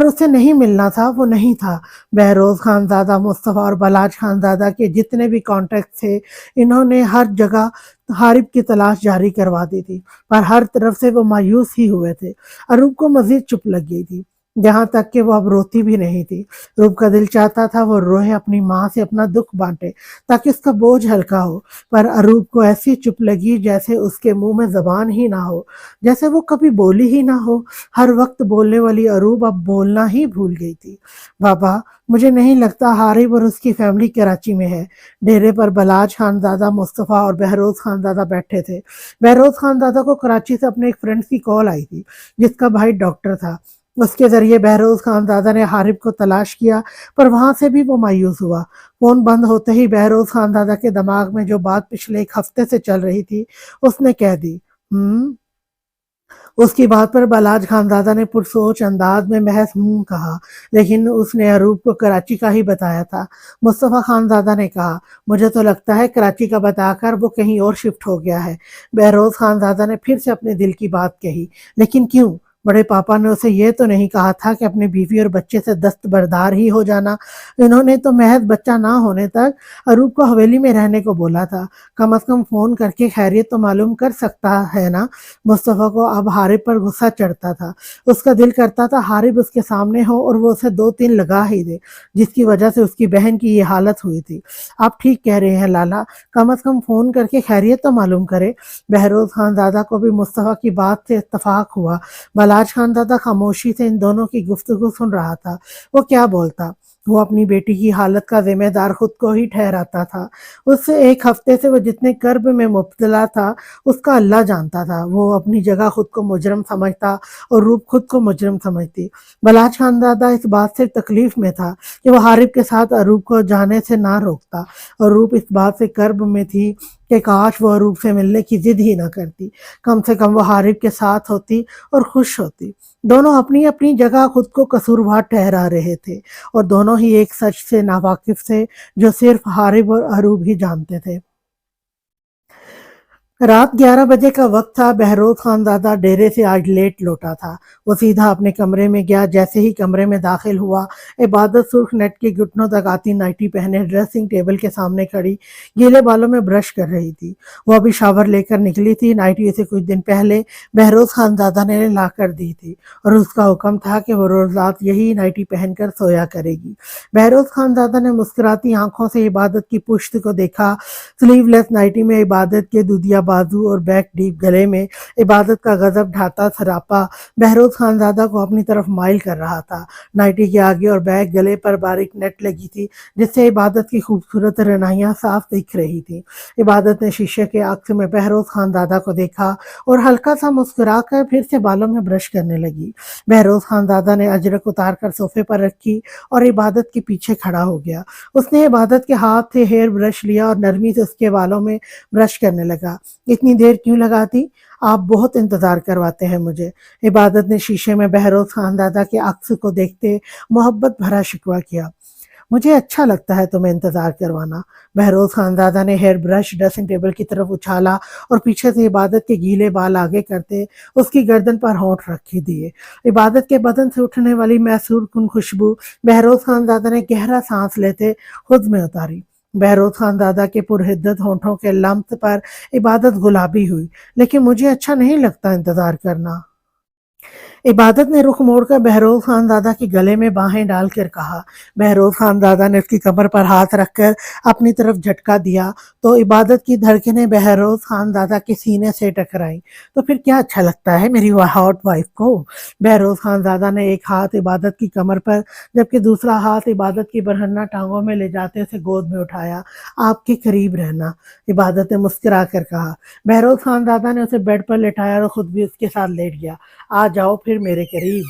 उसे नहीं मिलना था, वो नहीं था। बहरोज खानजादा, मुस्तफ़ा और बलाज खानजादा के जितने भी कॉन्टैक्ट थे, इन्होंने हर जगह हारिब की तलाश जारी करवा दी थी, पर हर तरफ से वो मायूस ही हुए थे। अरूब को मजीद चुप लग गई थी, यहाँ तक कि वो अब रोती भी नहीं थी। रूप का दिल चाहता था वो रोए, अपनी माँ से अपना दुख बांटे ताकि उसका बोझ हल्का हो, पर अरूब को ऐसी चुप लगी जैसे उसके मुंह में जबान ही ना हो, जैसे वो कभी बोली ही ना हो। हर वक्त बोलने वाली अरूब अब बोलना ही भूल गई थी। बाबा, मुझे नहीं लगता हारिब और उसकी फैमिली कराची में है। डेरे पर बलाज खानजादा, मुस्तफ़ा और बहरोज खानजादा बैठे थे। बहरोज खानजादा को कराची से अपने एक फ्रेंड की कॉल आई थी जिसका भाई डॉक्टर था। उसके जरिए बहरोज खानजादा ने हारिब को तलाश किया, पर वहां से भी वो मायूस हुआ। फोन बंद होते ही बहरोज खानजादा के दिमाग में जो बात पिछले एक हफ्ते से चल रही थी, उसने कह दी। उसकी बात पर बलाज खानजादा ने पुरसोच अंदाज में महज कहा, लेकिन उसने अरूब को कराची का ही बताया था। मुस्तफ़ा खानजादा ने कहा, मुझे तो लगता है कराची का बताकर वो कहीं और शिफ्ट हो गया है। बहरोज खानजादा ने फिर से अपने दिल की बात कही, लेकिन क्यों? बड़े पापा ने उसे ये तो नहीं कहा था कि अपनी बीवी और बच्चे से दस्तबरदार ही हो जाना। इन्होंने तो महज बच्चा ना होने तक अरूब को हवेली में रहने को बोला था। कम से कम फोन करके खैरियत तो मालूम कर सकता है ना। मुस्तफ़ा को अब हारिब पर गुस्सा चढ़ता था। उसका दिल करता था हारिब उसके सामने हो और वो उसे 2-3 लगा ही दे, जिसकी वजह से उसकी बहन की ये हालत हुई थी। आप ठीक कह रहे हैं लाला, कम से कम फोन करके खैरियत तो मालूम करे। बहरोज खानजादा को भी मुस्तफ़ा की बात से इत्तफाक हुआ। बलाज खानजादा खामोशी से इन दोनों की गुफ्तगू सुन रहा था। वो क्या बोलता? वो अपनी बेटी की हालत का ज़िम्मेदार खुद को ही ठहराता था। उस 1 हफ़्ते से वो जितने कर्ब में मुब्तला था, उसका अल्लाह जानता था। वो अपनी जगह खुद को मुजरिम समझता और रूप खुद को मुजरिम समझती। बलाच खानज़ादा इस बात से तकलीफ़ में था कि वो हारिब के साथ अरूब को जाने से ना रोकता, और रूप इस बात से कर्ब में थी कि काश वो अरूब से मिलने की ज़िद ही ना करती। कम से कम वो हारिब के साथ होती और खुश होती। दोनों अपनी-अपनी जगह खुद को कसूरवार ठहरा रहे थे, और दोनों ही एक सच से नावाकिफ थे जो सिर्फ हारिब और अरूब ही जानते थे। रात 11 बजे का वक्त था। बहरोज खानज़ादा डेरे से आज लेट लौटा था। वो सीधा अपने कमरे में गया। जैसे ही कमरे में दाखिल हुआ, इबादत सुर्ख नेट के घुटनों तक आती नाइटी पहने ड्रेसिंग टेबल के सामने खड़ी गीले बालों में ब्रश कर रही थी। वो अभी शावर लेकर निकली थी। नाइटी उसे कुछ दिन पहले बहरोज खानज़ादा ने ला कर दी थी, और उसका हुक्म था कि वो रोज रात यही नाइटी पहनकर सोया करेगी। बहरोज खानज़ादा ने मुस्कुराती आंखों से इबादत की पुश्त को देखा। स्लीवलेस नाइटी में इबादत के दूधिया बाजू और बैक डीप गले में इबादत का गजब ढाता सरापा बहरोज खानज़ादा को अपनी तरफ माइल कर रहा था। नाइटी के आगे और बैक गले पर बारीक नेट लगी थी, जिससे इबादत की खूबसूरत रनाइयां साफ दिख रही थी। इबादत ने शीशे के अक्स में बहरोज खानज़ादा को देखा और हल्का सा मुस्कुरा कर फिर से बालों में ब्रश करने लगी। बहरोज खानज़ादा ने अजरक उतार कर सोफे पर रखी और इबादत के पीछे खड़ा हो गया। उसने इबादत के हाथ से हेयर ब्रश लिया और नरमी से उसके बालों में ब्रश करने लगा। इतनी देर क्यों लगाती? आप बहुत इंतजार करवाते हैं मुझे। इबादत ने शीशे में बहरोज खानज़ादा के अक्स को देखते मोहब्बत भरा शिकवा किया। मुझे अच्छा लगता है तुम्हें इंतजार करवाना। बहरोज खानज़ादा ने हेयर ब्रश ड्रेसिंग टेबल की तरफ उछाला और पीछे से इबादत के गीले बाल आगे करते उसकी गर्दन पर होंठ रखी दिए। इबादत के बदन से उठने वाली मैसूर कुन खुशबू बहरोज खानज़ादा ने गहरा सांस लेते खुद में उतारी। बहरोज खानज़ादा के पुरहिद्दत होंठों के लम्स पर इबादत गुलाबी हुई। लेकिन मुझे अच्छा नहीं लगता इंतजार करना। इबादत ने रुख मोड़कर बहरोज खानज़ादा के गले में बाहें डालकर कहा। बहरोज खानज़ादा ने उसकी कमर पर हाथ रखकर अपनी तरफ झटका दिया तो इबादत की धड़कनें बहरोज खानज़ादा के सीने से टकराईं। तो फिर क्या अच्छा लगता है मेरी हॉट वाइफ को? बहरोज खानज़ादा ने एक हाथ इबादत की कमर पर जबकि दूसरा हाथ इबादत की बरहन्ना टांगों में ले जाते उसे गोद में उठाया। आपके करीब रहना, इबादत ने मुस्कुरा कर कहा। बहरोज खानज़ादा ने उसे बेड पर लेटाया और खुद भी उसके साथ लेट गया। आ जाओ फिर मेरे करीब।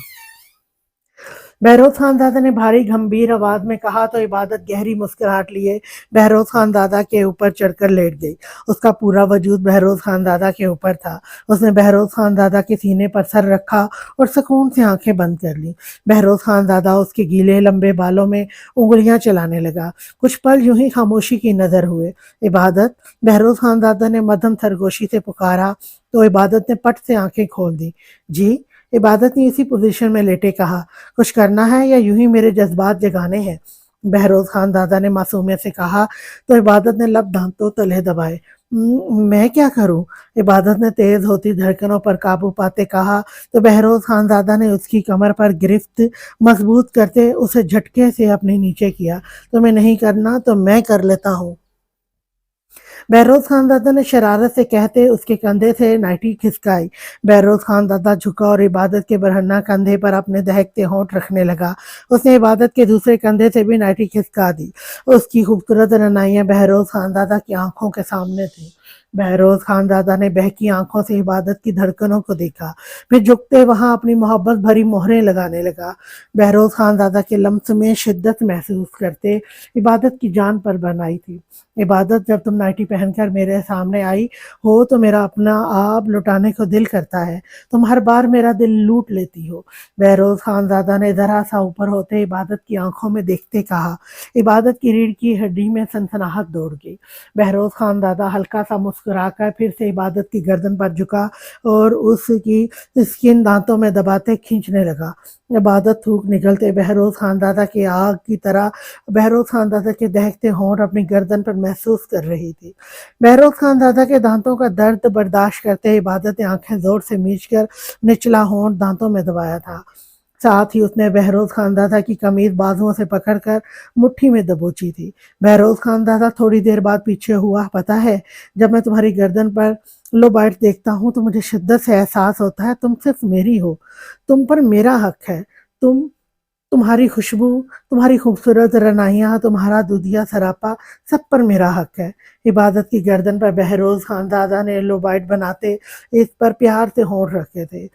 बहरोज खानज़ादा ने भारी गंभीर आवाज में कहा तो इबादत गहरी मुस्कुराहट लिए बहरोज खानज़ादा के ऊपर चढ़कर लेट गई। उसका पूरा वजूद बहरोज खानज़ादा के ऊपर था। उसने बहरोज खानज़ादा के सीने पर सर रखा और सुकून से आंखें बंद कर ली। बहरोज खानज़ादा उसके गीले लंबे बालों में उंगलियां चलाने लगा। कुछ पल यूं ही खामोशी की नजर हुए। इबादत, बहरोज खानज़ादा ने मध्यम सरगोशी से पुकारा तो इबादत ने पट से आंखें खोल दी। जी? इबादत ने इसी पोजीशन में लेटे कहा। कुछ करना है या यूं ही मेरे जज्बात जगाने हैं? बहरोज खानज़ादा ने मासूमियत से कहा तो इबादत ने लब दांतों तले दबाए। मैं क्या करूं? इबादत ने तेज होती धड़कनों पर काबू पाते कहा तो बहरोज खानज़ादा ने उसकी कमर पर गिरफ्त मजबूत करते उसे झटके से अपने नीचे किया। तुम्हें नहीं करना तो मैं कर लेता हूँ। बहरोज खानज़ादा ने शरारत से कहते उसके कंधे से नाइटी खिसकाई। बहरोज खानज़ादा झुका और इबादत के बरहन्ना कंधे पर अपने दहकते होंठ रखने लगा। उसने इबादत के दूसरे कंधे से भी नाइटी खिसका दी। उसकी खूबसूरत रनाइयां बहरोज खानज़ादा की आंखों के सामने थी। बहरोज खानज़ादा ने बहकी आंखों से इबादत की धड़कनों को देखा, फिर झुकते वहां अपनी मोहब्बत भरी मोहरें लगाने लगा। बहरोज खानज़ादा के लम्स में शिद्दत महसूस करते इबादत की जान पर बन आई थी। इबादत, जब तुम नाइटी पहनकर मेरे सामने आई हो तो मेरा अपना आप लुटाने को दिल करता है। तुम हर बार मेरा दिल लूट लेती हो। बहरोज खानज़ादा ने जरा सा ऊपर होते इबादत की आंखों में देखते कहा। इबादत की रीढ़ की हड्डी में सनसनाहट दौड़ गई। बहरोज खानज़ादा हल्का सा मुस्कुराकर फिर से इबादत की गर्दन पर झुका और उसकी स्किन दांतों में दबाते खींचने लगा। इबादत थूक निकलते बहरोज खानज़ादा की आग की तरह बहरोज खानज़ादा के दहकते होंठ अपनी गर्दन पर महसूस कर रही थी। बहरोज खानज़ादा के दांतों का दर्द बर्दाश्त करते इबादत ने आंखें जोर से मीचकर निचला होंठ दांतों में दबाया था। साथ ही उसने बहरोज खानज़ादा की कमीज बाजुओं से पकड़कर मुट्ठी में दबोची थी। बहरोज खानज़ादा थोड़ी देर बाद पीछे हुआ। पता है, जब मैं तुम्हारी गर्दन पर लो बाइट देखता हूँ तो मुझे शिद्दत से एहसास होता है तुम सिर्फ मेरी हो। तुम पर मेरा हक है। तुम तुम्हारी खुशबू, तुम्हारी खूबसूरत रनाइयाँ, तुम्हारा दूधिया सरापा, सब पर मेरा हक है। इबादत की गर्दन पर बहरोज खानदादा ने लो बाइट बनाते इस पर प्यार से होंठ रखे थे।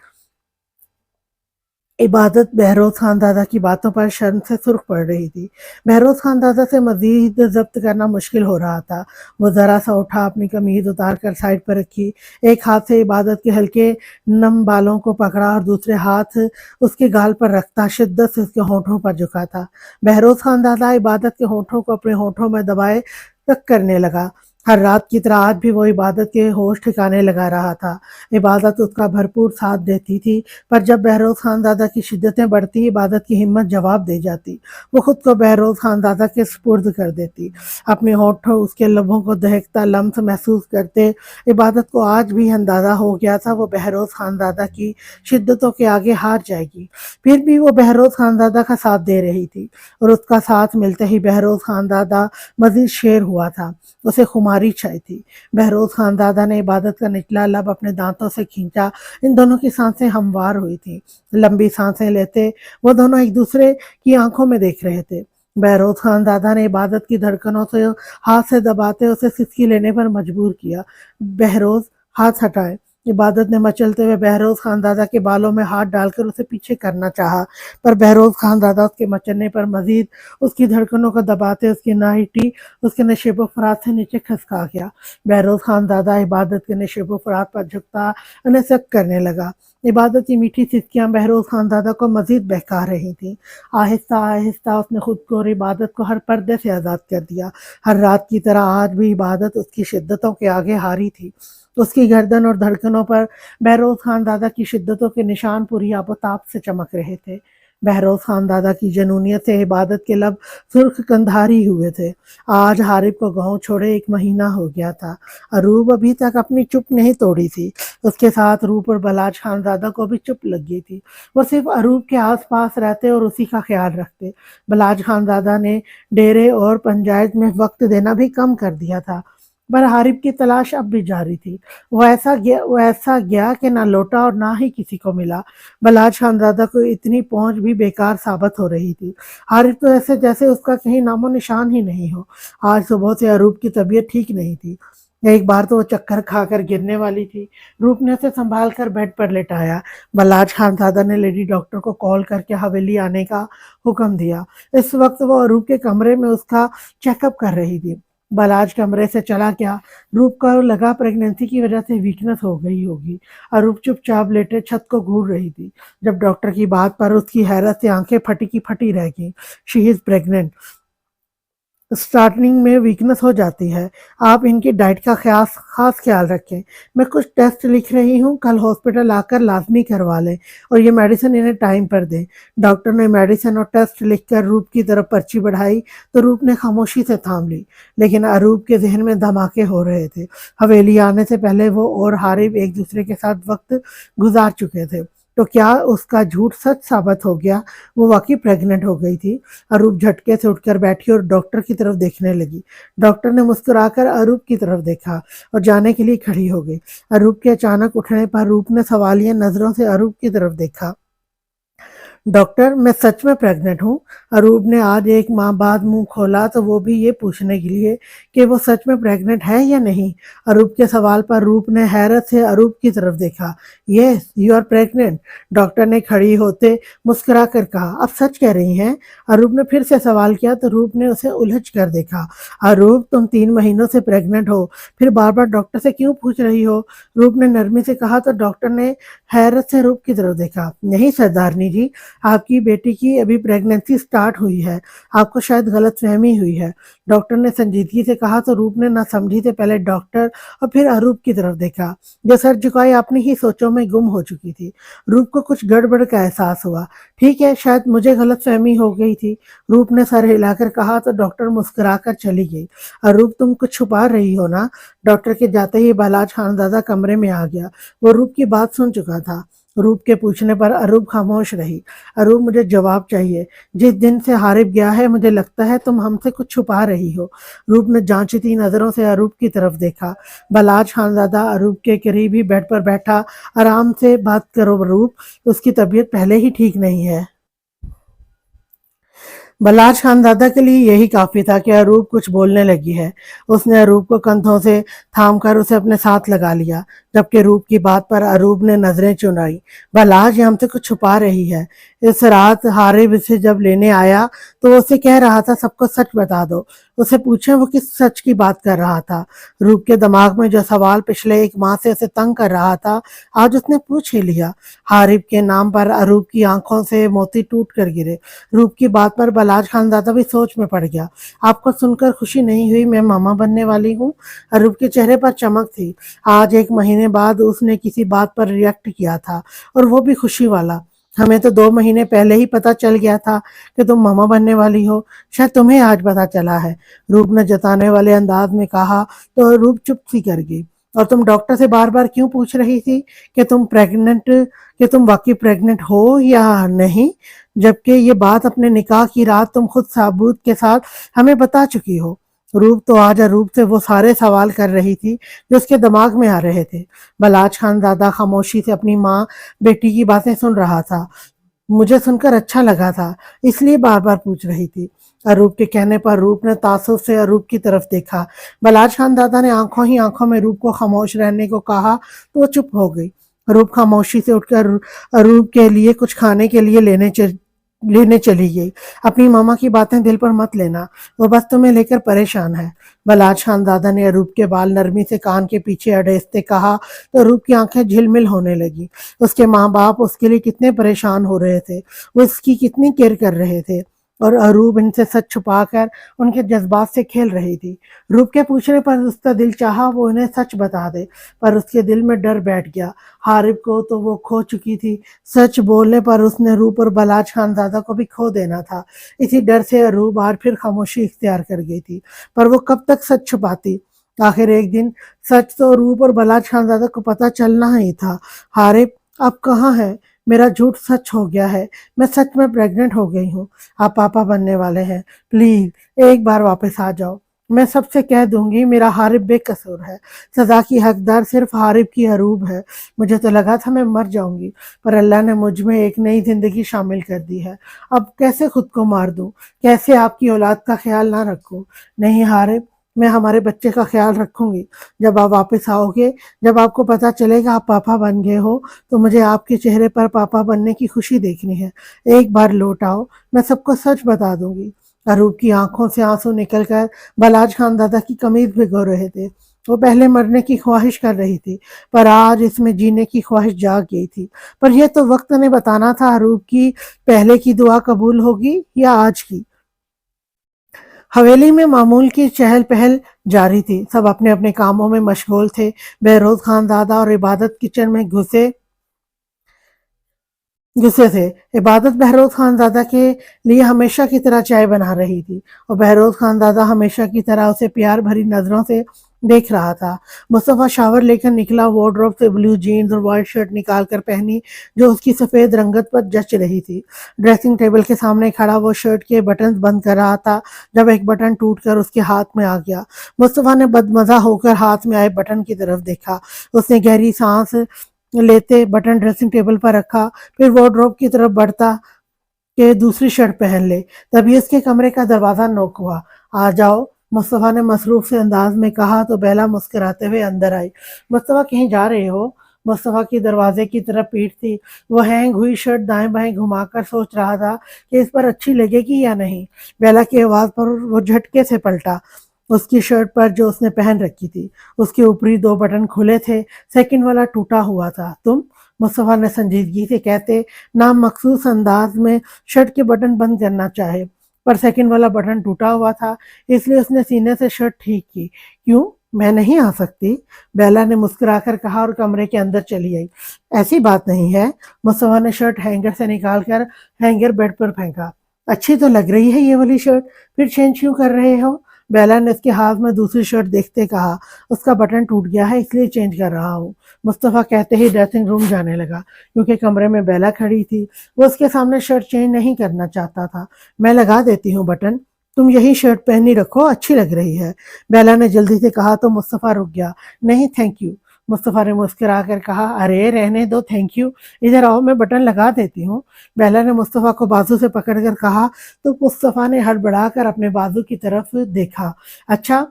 इबादत बहरोज खान दादा की बातों पर शर्म से सुर्ख पड़ रही थी। बहरोज खान दादा से मजीद जब्त करना मुश्किल हो रहा था। वो जरा सा उठा, अपनी कमीज उतार कर साइड पर रखी, एक हाथ से इबादत के हल्के नम बालों को पकड़ा और दूसरे हाथ उसके गाल पर रखता शिद्दत से उसके होठों पर झुका था। बहरोज खान दादा इबादत के होठों को अपने होठों में दबाए तक करने लगा। हर रात की तरह आज भी वो इबादत के होश ठिकाने लगा रहा था। इबादत उसका भरपूर साथ देती थी, पर जब बहरोज खान दादा की शिद्दतें बढ़ती, इबादत की हिम्मत जवाब दे जाती। वो खुद को बहरोज खान दादा के सुपुर्द कर देती। अपने होठों उसके लबों को दहकता लम्स महसूस करते इबादत को आज भी अंदाजा हो गया था वो बहरोज खान दादा की शिद्दतों के आगे हार जाएगी। फिर भी वो बहरोज खान दादा का साथ दे रही थी, और उसका साथ मिलते ही बहरोज खान दादा मजीद शेर हुआ था। उसे खुमारी छाई थी। बहरोज खान दादा ने इबादत का निचला लब अपने दांतों से खींचा। इन दोनों की सांसें हमवार हुई थी। लंबी सांसें लेते वो दोनों एक दूसरे की आंखों में देख रहे थे। बहरोज खान दादा ने इबादत की धड़कनों से हाथ से दबाते उसे सिसकी लेने पर मजबूर किया। बहरोज, हाथ हटाए। इबादत ने मचलते हुए बहरोज खान दादा के बालों में हाथ डालकर उसे पीछे करना चाहा, पर बहरोज खान दादा उसके मचलने पर मजीद उसकी धड़कनों को दबाते उसकी नाइटी उसके नशेबो फरात से नीचे खसका गया। बहरोज खान दादा इबादत के नशेबो फरात पर झुकता उन्हें सख्त करने लगा। इबादत की मीठी सिसकियां बहरोज खान दादा को मजीद बहका रही थीं। आहिस्ता आहिस्ता उसने खुद को और इबादत को हर पर्दे से आज़ाद कर दिया। हर रात की तरह आज भी इबादत उसकी शिद्दतों के आगे हारी थी। उसकी गर्दन और धड़कनों पर बहरोज खान दादा की शिद्दतों के निशान पूरी आबोताब से चमक रहे थे। बहरोज खान दादा की जनूनियत से इबादत के लब सुर्ख कंधारी हुए थे। आज हारिब को गांव छोड़े 1 महीना हो गया था। अरूब अभी तक अपनी चुप नहीं तोड़ी थी। उसके साथ रूप और बलाज खानजादा को भी चुप लग गई थी। वो सिर्फ अरूब के आसपास रहते और उसी का ख्याल रखते। बलाज खानजादा ने डेरे और पंचायत में वक्त देना भी कम कर दिया था, पर हारिब की तलाश अब भी जारी थी। वो ऐसा गया कि ना लौटा और ना ही किसी को मिला। बलाज खानजादा को इतनी पहुंच भी बेकार साबित हो रही थी। हारिब तो ऐसे जैसे उसका कहीं नामो निशान ही नहीं हो। आज सुबह से अरूब की तबीयत ठीक नहीं थी। एक बार तो वो चक्कर खाकर गिरने वाली थी। रूप ने उसे संभाल कर बेड पर लेटाया। बलाज खानजादा ने लेडी डॉक्टर को कॉल करके हवेली आने का हुक्म दिया। इस वक्त वो अरूब के कमरे में उसका चेकअप कर रही थी। बलाज कमरे से चला गया। रूप को लगा प्रेगनेंसी की वजह से वीकनेस हो गई होगी। अरूप चुपचाप लेटे छत को घूर रही थी। जब डॉक्टर की बात पर उसकी हैरत से आंखें फटी की फटी रह गईं। She is pregnant. स्टार्टिंग में वीकनेस हो जाती है। आप इनकी डाइट का खास ख्याल रखें। मैं कुछ टेस्ट लिख रही हूँ, कल हॉस्पिटल आकर लाजमी करवा लें, और ये मेडिसिन इन्हें टाइम पर दें। डॉक्टर ने मेडिसिन और टेस्ट लिखकर रूप की तरफ पर्ची बढ़ाई तो रूप ने खामोशी से थाम ली। लेकिन अरूप के जहन में धमाके हो रहे थे। हवेली आने से पहले वो और हारिब एक दूसरे के साथ वक्त गुजार चुके थे। तो क्या उसका झूठ सच साबित हो गया? वो वाकई प्रेग्नेंट हो गई थी। अरूप झटके से उठकर बैठी और डॉक्टर की तरफ देखने लगी। डॉक्टर ने मुस्कुराकर अरूप की तरफ देखा और जाने के लिए खड़ी हो गई। अरूप के अचानक उठने पर रूप ने सवालिया नजरों से अरूप की तरफ देखा। डॉक्टर, मैं सच में प्रेग्नेंट हूँ। अरूप ने आज 1 माह बाद मुंह खोला तो वो भी ये पूछने के लिए कि वो सच में प्रेग्नेंट है या नहीं। अरूप के सवाल पर रूप ने हैरत से अरूप की तरफ देखा। Yes, you are pregnant, doctor ने खड़ी होते मुस्कुरा कर कहा। अब सच कह रही हैं? अरूप ने फिर से सवाल किया तो रूप ने उसे उलझ कर देखा। अरूप, तुम 3 महीनों से प्रेग्नेंट हो, फिर बार बार डॉक्टर से क्यों पूछ रही हो? रूप ने नरमी से कहा तो डॉक्टर ने हैरत से रूप की तरफ देखा। नहीं सरदारनी जी, आपकी बेटी की अभी प्रेगनेंसी स्टार्ट हुई है, आपको शायद गलतफहमी हुई है, डॉक्टर ने संजीदगी से कहा तो रूप ने ना समझी से पहले डॉक्टर और फिर अरूप की तरफ देखा, जो सर झुकाए अपनी ही सोचों में गुम हो चुकी थी। रूप को कुछ गड़बड़ का एहसास हुआ। ठीक है, शायद मुझे गलतफहमी हो गई थी, रूप ने सर हिलाकर कहा तो डॉक्टर मुस्कुराकर चली गई। अरूप, तुम कुछ छुपा रही हो ना? डॉक्टर के जाते ही बलाज खानजादा कमरे में आ गया। वो रूप की बात सुन चुका था। रूप के पूछने पर अरूप खामोश रही। अरूप, मुझे जवाब चाहिए। जिस दिन से हारिब गया है मुझे लगता है तुम हमसे कुछ छुपा रही हो। रूप ने जांचती नजरों से अरूप की तरफ देखा। बलाज खानजादा अरूप के करीब ही बेड पर बैठा। आराम से बात करो रूप, उसकी तबीयत पहले ही ठीक नहीं है। बलाज खानजादा के लिए यही काफी था कि अरूप कुछ बोलने लगी है। उसने अरूप को कंधों से थामकर उसे अपने साथ लगा लिया, जबकि रूप की बात पर अरूप ने नजरें चुराई। बलाज ये हमसे कुछ छुपा रही है। इस रात हारिब इसे जब लेने आया तो वो उसे कह रहा था सबको सच बता दो। उसे पूछे वो किस सच की बात कर रहा था। रूप के दिमाग में जो सवाल पिछले एक माह से उसे तंग कर रहा था, आज उसने पूछ ही लिया। हारिब के नाम पर अरूप की आंखों से मोती टूट कर गिरे। रूप की बात पर बलाज खानजादा भी सोच में पड़ गया। आपको सुनकर खुशी नहीं हुई मैं मामा बनने वाली हूँ? रूप के चेहरे पर चमक थी। आज 1 महीने बाद उसने किसी बात पर रिएक्ट किया था, और वो भी खुशी वाला। हमें तो 2 महीने पहले ही पता चल गया था कि तुम मामा बनने वाली हो। शायद तुम्हें आज पता चला है, रूप ने जताने वाले अंदाज में कहा। तो रूप चुप सी कर गई। और तुम डॉक्टर से बार बार क्यों पूछ रही थी कि तुम वाकई प्रेग्नेंट हो या नहीं, जबकि ये बात अपने निकाह की रात तुम खुद साबूत के साथ हमें बता चुकी हो? रूप तो आज अरूप से वो सारे सवाल कर रही थी जो उसके दिमाग में आ रहे थे। बलाज खानजादा खामोशी से अपनी माँ बेटी की बातें सुन रहा था। मुझे सुनकर अच्छा लगा था, इसलिए बार बार पूछ रही थी। अरूप के कहने पर रूप ने तासुब से अरूप की तरफ देखा। बलाज खानदादा ने आंखों ही आंखों में रूप को खामोश रहने को कहा तो वो चुप हो गई। रूप खामोशी से उठकर अरूप के लिए कुछ खाने के लिए लेने चली गई। अपनी मामा की बातें दिल पर मत लेना, वो बस तुम्हें लेकर परेशान है। बलाज खानदादा ने अरूप के बाल नरमी से कान के पीछे अड़ेसते कहा तो अरूप की आंखें झिलमिल होने लगी। उसके माँ बाप उसके लिए कितने परेशान हो रहे थे, वो इसकी कितनी केयर कर रहे थे, और अरूप इनसे सच छुपाकर उनके जज्बात से खेल रही थी। रूप के पूछने पर उसका दिल चाहा वो इन्हें सच बता दे, पर उसके दिल में डर बैठ गया। हारिब को तो वो खो चुकी थी, सच बोलने पर उसने रूप और बलाज खानजादा को भी खो देना था। इसी डर से अरूप आज फिर खामोशी इख्तियार कर गई थी, पर वो कब तक सच छुपाती? आखिर एक दिन सच तो रूप और बलाज खानजादा को पता चलना ही था। हारिब आप कहाँ हैं? मेरा झूठ सच हो गया है, मैं सच में प्रेग्नेंट हो गई हूँ। आप पापा बनने वाले हैं, प्लीज एक बार वापस आ जाओ। मैं सबसे कह दूंगी मेरा हारिब बेकसूर है, सजा की हकदार सिर्फ हारिब की अरूब है। मुझे तो लगा था मैं मर जाऊंगी, पर अल्लाह ने मुझ में एक नई जिंदगी शामिल कर दी है। अब कैसे खुद को मार दूं, कैसे आपकी औलाद का ख्याल ना रखूं? नहीं हारिब, मैं हमारे बच्चे का ख्याल रखूंगी। जब आप वापस आओगे, जब आपको पता चलेगा आप पापा बन गए हो, तो मुझे आपके चेहरे पर पापा बनने की खुशी देखनी है। एक बार लौट आओ, मैं सबको सच बता दूंगी। अरूप की आंखों से आंसू निकलकर बलाज खानदादा की कमीज भिगो रहे थे। वो पहले मरने की ख्वाहिश कर रही थी, पर आज इसमें जीने की ख्वाहिश जाग गई थी। पर यह तो वक्त ने बताना था अरूप की पहले की दुआ कबूल होगी या आज की। हवेली में मामूल की चहल पहल जारी थी। सब अपने अपने कामों में मशगूल थे। बहरोज खानजादा और इबादत किचन में गुस्से थे। इबादत बहरोज खानजादा के लिए हमेशा की तरह चाय बना रही थी, और बहरोज खानजादा हमेशा की तरह उसे प्यार भरी नजरों से देख रहा था। मुस्तफ़ा शावर लेकर निकला, वार्डरोब से ब्लू जीन्स और वाइट शर्ट निकाल कर पहनी जो उसकी सफ़ेद रंगत पर जच रही थी। ड्रेसिंग टेबल के सामने खड़ा वो शर्ट के बटन बंद कर रहा था जब एक बटन टूटकर उसके हाथ में आ गया। मुस्तफ़ा ने बदमज़ा होकर हाथ में आए बटन की तरफ देखा। उसने गहरी सांस लेते बटन ड्रेसिंग टेबल पर रखा, फिर वार्डरोब की तरफ बढ़ता कि दूसरी शर्ट पहन ले। तभी उसके कमरे का दरवाजा नॉक हुआ। आ जाओ, मुस्तफ़ा ने मसरूफ से अंदाज में कहा तो बेला मुस्कुराते हुए अंदर आई। मुस्तफ़ा कहीं जा रहे हो? मुस्तफ़ा की दरवाजे की तरफ पीठ थी। वो हैंग हुई शर्ट दाएं बाएं घुमाकर सोच रहा था कि इस पर अच्छी लगेगी या नहीं। बेला की आवाज़ पर वो झटके से पलटा। उसकी शर्ट पर जो उसने पहन रखी थी, उसके ऊपरी 2 बटन खुले थे, सेकंड वाला टूटा हुआ था। तुम? मुस्तफ़ा ने संजीदगी से कहते नामखसूस अंदाज में शर्ट के बटन बंद करना चाहे, पर सेकंड वाला बटन टूटा हुआ था, इसलिए उसने सीने से शर्ट ठीक की। क्यों, मैं नहीं आ सकती? बेला ने मुस्कुराकर कहा और कमरे के अंदर चली आई। ऐसी बात नहीं है। मुस्तफ़ा ने शर्ट हैंगर से निकालकर हैंगर बेड पर फेंका। अच्छी तो लग रही है ये वाली शर्ट, फिर चेंज क्यों कर रहे हो? बेला ने उसके हाथ में दूसरी शर्ट देखते कहा। उसका बटन टूट गया है, इसलिए चेंज कर रहा हूँ। मुस्तफ़ा कहते ही ड्रेसिंग रूम जाने लगा, क्योंकि कमरे में बेला खड़ी थी। वो उसके सामने शर्ट चेंज नहीं करना चाहता था। मैं लगा देती हूँ बटन, तुम यही शर्ट पहनी रखो, अच्छी लग रही है, बेला ने जल्दी से कहा तो मुस्तफ़ा रुक गया। नहीं थैंक यू। मुस्तफ़ा ने मुस्कुरा कर कहा, अरे रहने दो, थैंक यू, इधर आओ मैं बटन लगा देती हूँ। बेला ने मुस्तफ़ा को बाजू से पकड़कर कहा, तो मुस्तफ़ा ने हड़बड़ा कर अपने बाजू की तरफ देखा। अच्छा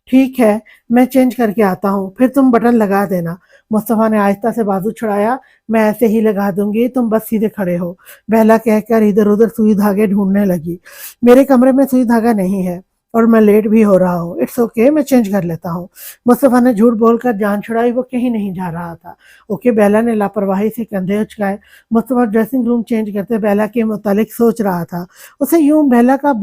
ठीक है, मैं चेंज करके आता हूँ, फिर तुम बटन लगा देना। मुस्तफ़ा ने आहिस्ता से बाजू छुड़ाया, मैं ऐसे ही लगा दूंगी, तुम बस सीधे खड़े हो। बेला कहकर इधर उधर सुई धागे ढूंढने लगी। मेरे कमरे में सुई धागा नहीं है और मैं लेट भी हो रहा हूँ, इट्स ओके, मैं चेंज कर लेता हूँ। मुस्तफ़ा ने झूठ बोलकर जान छुड़ाई, वो कहीं नहीं जा रहा था। ओके, बेला ने लापरवाही से कंधे उचकाए। मुस्तफ़ा ड्रेसिंग रूम चेंज करते बेला के मुतालिक सोच रहा था। उसे यूं बेला का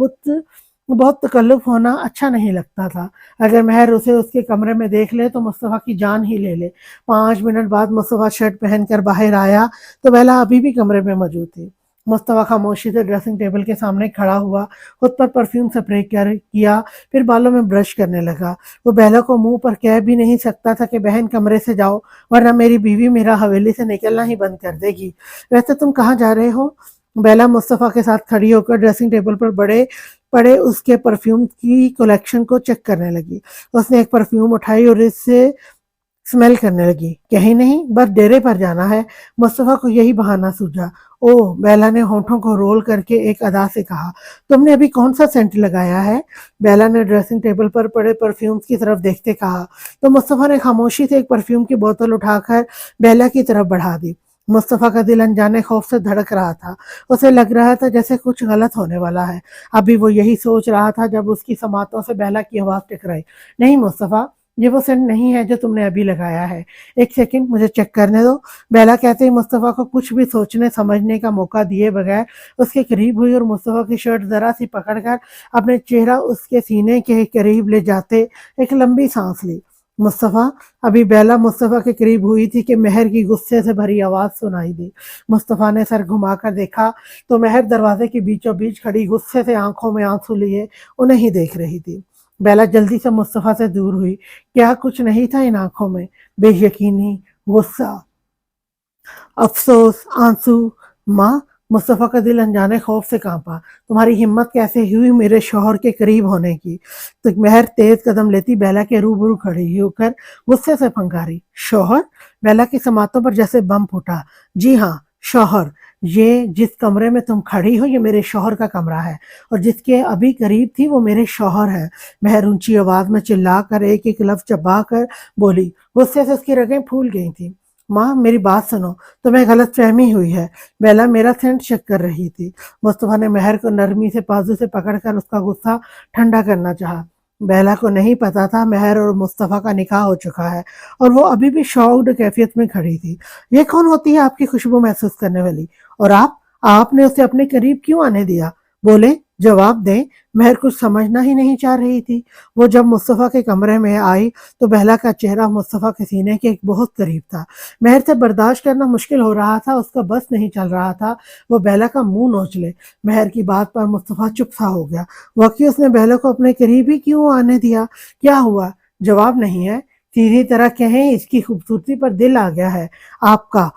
बहुत तकल्लुफ होना अच्छा नहीं लगता था। अगर महर उसे उसके कमरे में देख ले तो मुस्तफ़ा की जान ही ले ले। 5 मिनट बाद मुस्तफ़ा शर्ट पहनकर बाहर आया तो बेला अभी भी कमरे में मौजूद थी। मुस्तफ़ा खामोशी से ड्रेसिंग टेबल के सामने खड़ा हुआ, खुद पर परफ्यूम स्प्रे किया, फिर बालों में ब्रश करने लगा। वो बेला को मुंह पर कह भी नहीं सकता था कि बहन कमरे से जाओ, वरना मेरी बीवी मेरा हवेली से निकलना ही बंद कर देगी। वैसे तुम कहाँ जा रहे हो? बेला मुस्तफ़ा के साथ खड़ी होकर ड्रेसिंग टेबल पर बड़े पड़े उसके परफ्यूम की कलेक्शन को चेक करने लगी। उसने एक परफ्यूम उठाई और इससे स्मेल करने लगी। कहीं नहीं, बस डेरे पर जाना है। मुस्तफ़ा को यही बहाना सूझा। ओह, बेला ने होठों को रोल करके एक अदा से कहा, तुमने अभी कौन सा सेंट लगाया है? बेला ने ड्रेसिंग टेबल पर पड़े परफ्यूम्स की तरफ देखते कहा। तो मुस्तफ़ा ने खामोशी से एक परफ्यूम की बोतल उठाकर बेला की तरफ बढ़ा दी। मुस्तफ़ा का दिल अनजाने खौफ से धड़क रहा था। उसे लग रहा था जैसे कुछ गलत होने वाला है। अभी वो यही सोच रहा था जब उसकी समातों से बेला की आवाज़ टकराई। नहीं मुस्तफ़ा, ये वो सेंट नहीं है जो तुमने अभी लगाया है। एक सेकंड, मुझे चेक करने दो। बेला कहते ही मुस्तफ़ा को कुछ भी सोचने समझने का मौका दिए बगैर उसके करीब हुई और मुस्तफ़ा की शर्ट जरा सी पकड़कर अपने चेहरा उसके सीने के करीब ले जाते एक लंबी सांस ली। मुस्तफ़ा, अभी बेला मुस्तफ़ा के करीब हुई थी कि महर की गुस्से से भरी आवाज़ सुनाई दी। मुस्तफ़ा ने सर घुमाकर देखा तो महर दरवाजे के बीचों बीच खड़ी गुस्से से आंखों में आंसू लिए उन्हें ही देख रही थी। बेला जल्दी से मुस्तफ़ा से दूर हुई। क्या कुछ नहीं था इन आंखों में? बेयकीनी, गुस्सा, अफसोस, आंसू। माँ, मुस्तफ़ा का दिल अनजाने खौफ से कांपा। तुम्हारी हिम्मत कैसे हुई मेरे शौहर के करीब होने की? तो महर तेज कदम लेती बेला के रूबरू खड़ी होकर गुस्से से फंकारी। शौहर? बेला की समातों पर जैसे बम फूटा। जी हाँ, शौहर। ये जिस कमरे में तुम खड़ी हो ये मेरे शौहर का कमरा है और जिसके अभी करीब थी वो मेरे शौहर है। महर ऊंची आवाज में चिल्लाकर एक एक लफ्ज चबा कर बोली। गुस्से से उसकी रगें फूल गई थी। माँ, मेरी बात सुनो, तुम्हें गलत फहमी हुई है। बेला मेरा सेंट चेक कर रही थी। मुस्तफ़ा ने महर को नरमी से बाजू से पकड़कर उसका गुस्सा ठंडा करना चाहा। बेला को नहीं पता था महर और मुस्तफ़ा का निकाह हो चुका है और वो अभी भी शॉक्ड कैफियत में खड़ी थी। ये कौन होती है आपकी खुशबू महसूस करने वाली? और आपने उसे अपने करीब क्यों आने दिया? बोले, जवाब दें। महर कुछ समझना ही नहीं चाह रही थी। वो जब मुस्तफ़ा के कमरे में आई तो बेला का चेहरा मुस्तफ़ा के सीने के एक बहुत करीब था। महर से बर्दाश्त करना मुश्किल हो रहा था, उसका बस नहीं चल रहा था वो बेला का मुंह नोच ले। महर की बात पर मुस्तफ़ा चुप सा हो गया। वाकई उसने बेला को अपने करीब ही क्यों आने दिया? क्या हुआ? जवाब नहीं है। सीधी तरह कहें, इसकी खूबसूरती पर दिल आ गया है आपका।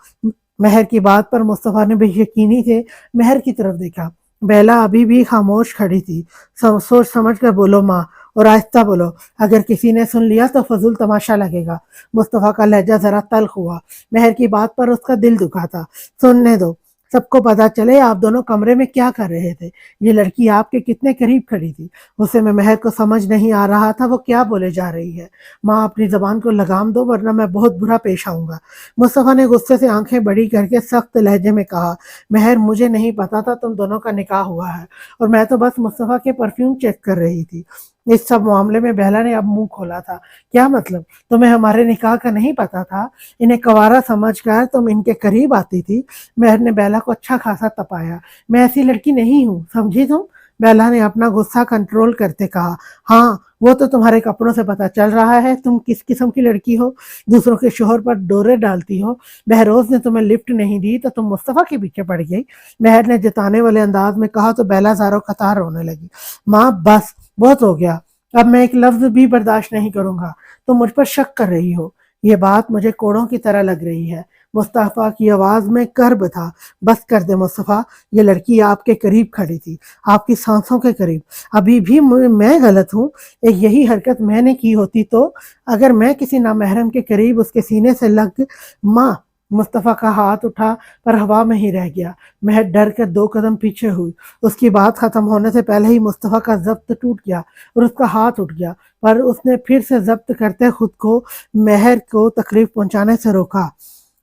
महर की बात पर मुस्तफ़ा ने बेयकीनी से महर की तरफ देखा। बेला अभी भी खामोश खड़ी थी। सोच समझ कर बोलो माँ, और आहिस्ता बोलो, अगर किसी ने सुन लिया तो फजूल तमाशा लगेगा। मुस्तफ़ा का लहजा जरा तल्ख हुआ। महर की बात पर उसका दिल दुखा था। सुनने दो, सबको पता चले आप दोनों कमरे में क्या कर रहे थे। ये लड़की आपके कितने करीब खड़ी थी। उसे मैं महर को समझ नहीं आ रहा था वो क्या बोले जा रही है। माँ, अपनी जबान को लगाम दो वरना मैं बहुत बुरा पेश आऊंगा। मुस्तफ़ा ने गुस्से से आंखें बड़ी करके सख्त लहजे में कहा। महर, मुझे नहीं पता था तुम दोनों का निकाह हुआ है और मैं तो बस मुस्तफ़ा के परफ्यूम चेक कर रही थी। इस सब मामले में बेला ने अब मुंह खोला था। क्या मतलब? तुम्हें हमारे निकाह का नहीं पता था? इन्हें कवारा समझकर तुम इनके करीब आती थी। महर ने बेला को अच्छा खासा तपाया। मैं ऐसी लड़की नहीं हूँ, समझी तुम? बेला ने अपना गुस्सा कंट्रोल करते कहा। हाँ, वो तो तुम्हारे कपड़ों से पता चल रहा है तुम किस किस्म की लड़की हो। दूसरों के शोहर पर डोरे डालती हो। बहरोज ने तुम्हें लिफ्ट नहीं दी तो तुम मुस्तफ़ा के पीछे पड़ गई। महर ने जताने वाले अंदाज में कहा तो बेला ज़ारो कतार रोने लगी। माँ, बस बहुत हो गया, अब मैं एक लफ्ज भी बर्दाश्त नहीं करूंगा। तुम मुझ पर शक कर रही हो। ये बात मुझे कोड़ों की तरह लग रही है। مصطفیٰ کی آواز میں کرب تھا۔ بس کر دے مصطفیٰ، یہ لڑکی آپ کے قریب کھڑی تھی، آپ کی سانسوں کے قریب۔ ابھی بھی میں غلط ہوں؟ ایک یہی حرکت میں نے کی ہوتی تو اگر میں کسی نامحرم کے قریب اس کے سینے سے لگ ماں۔ مصطفیٰ کا ہاتھ اٹھا پر ہوا میں ہی رہ گیا۔ مہر ڈر کر 2 قدم پیچھے ہوئی۔ اس کی بات ختم ہونے سے پہلے ہی مصطفیٰ کا ضبط ٹوٹ گیا اور اس کا ہاتھ اٹھ گیا، پر اس نے پھر سے ضبط کرتے خود کو مہر کو تکلیف پہنچانے سے روکا۔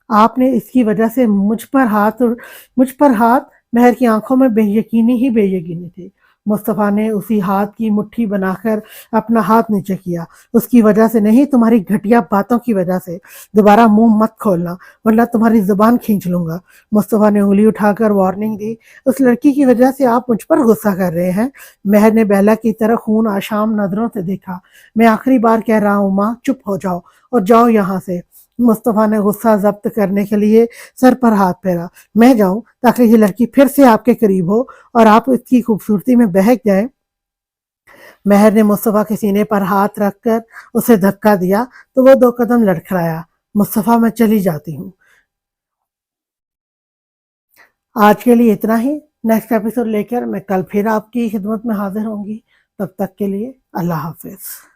آپ نے اس کی وجہ سے مجھ پر ہاتھ۔ مہر کی آنکھوں میں بے یقینی ہی بے یقینی تھی۔ مصطفیٰ نے اسی ہاتھ کی مٹھی بنا کر اپنا ہاتھ نیچے کیا۔ اس کی وجہ سے نہیں، تمہاری گھٹیا باتوں کی وجہ سے۔ دوبارہ منہ مت کھولنا ورنہ تمہاری زبان کھینچ لوں گا۔ مصطفیٰ نے انگلی اٹھا کر وارننگ دی۔ اس لڑکی کی وجہ سے آپ مجھ پر غصہ کر رہے ہیں؟ مہر نے بیلا کی طرح خون آشام نظروں سے دیکھا۔ میں آخری بار کہہ رہا ہوں ماں، چپ ہو جاؤ اور جاؤ یہاں سے۔ مصطفیٰ نے غصہ ضبط کرنے کے لیے سر پر ہاتھ پھیرا۔ میں جاؤں تاکہ یہ لڑکی پھر سے آپ کے قریب ہو اور آپ اس کی خوبصورتی میں بہک جائیں؟ مہر نے مصطفیٰ کے سینے پر ہاتھ رکھ کر اسے دھکا دیا تو وہ 2 قدم لڑکھڑایا۔ مصطفیٰ، میں چلی جاتی ہوں۔ آج کے لیے اتنا ہی۔ نیکسٹ ایپیسوڈ لے کر میں کل پھر آپ کی خدمت میں حاضر ہوں گی۔ تب تک کے لیے اللہ حافظ۔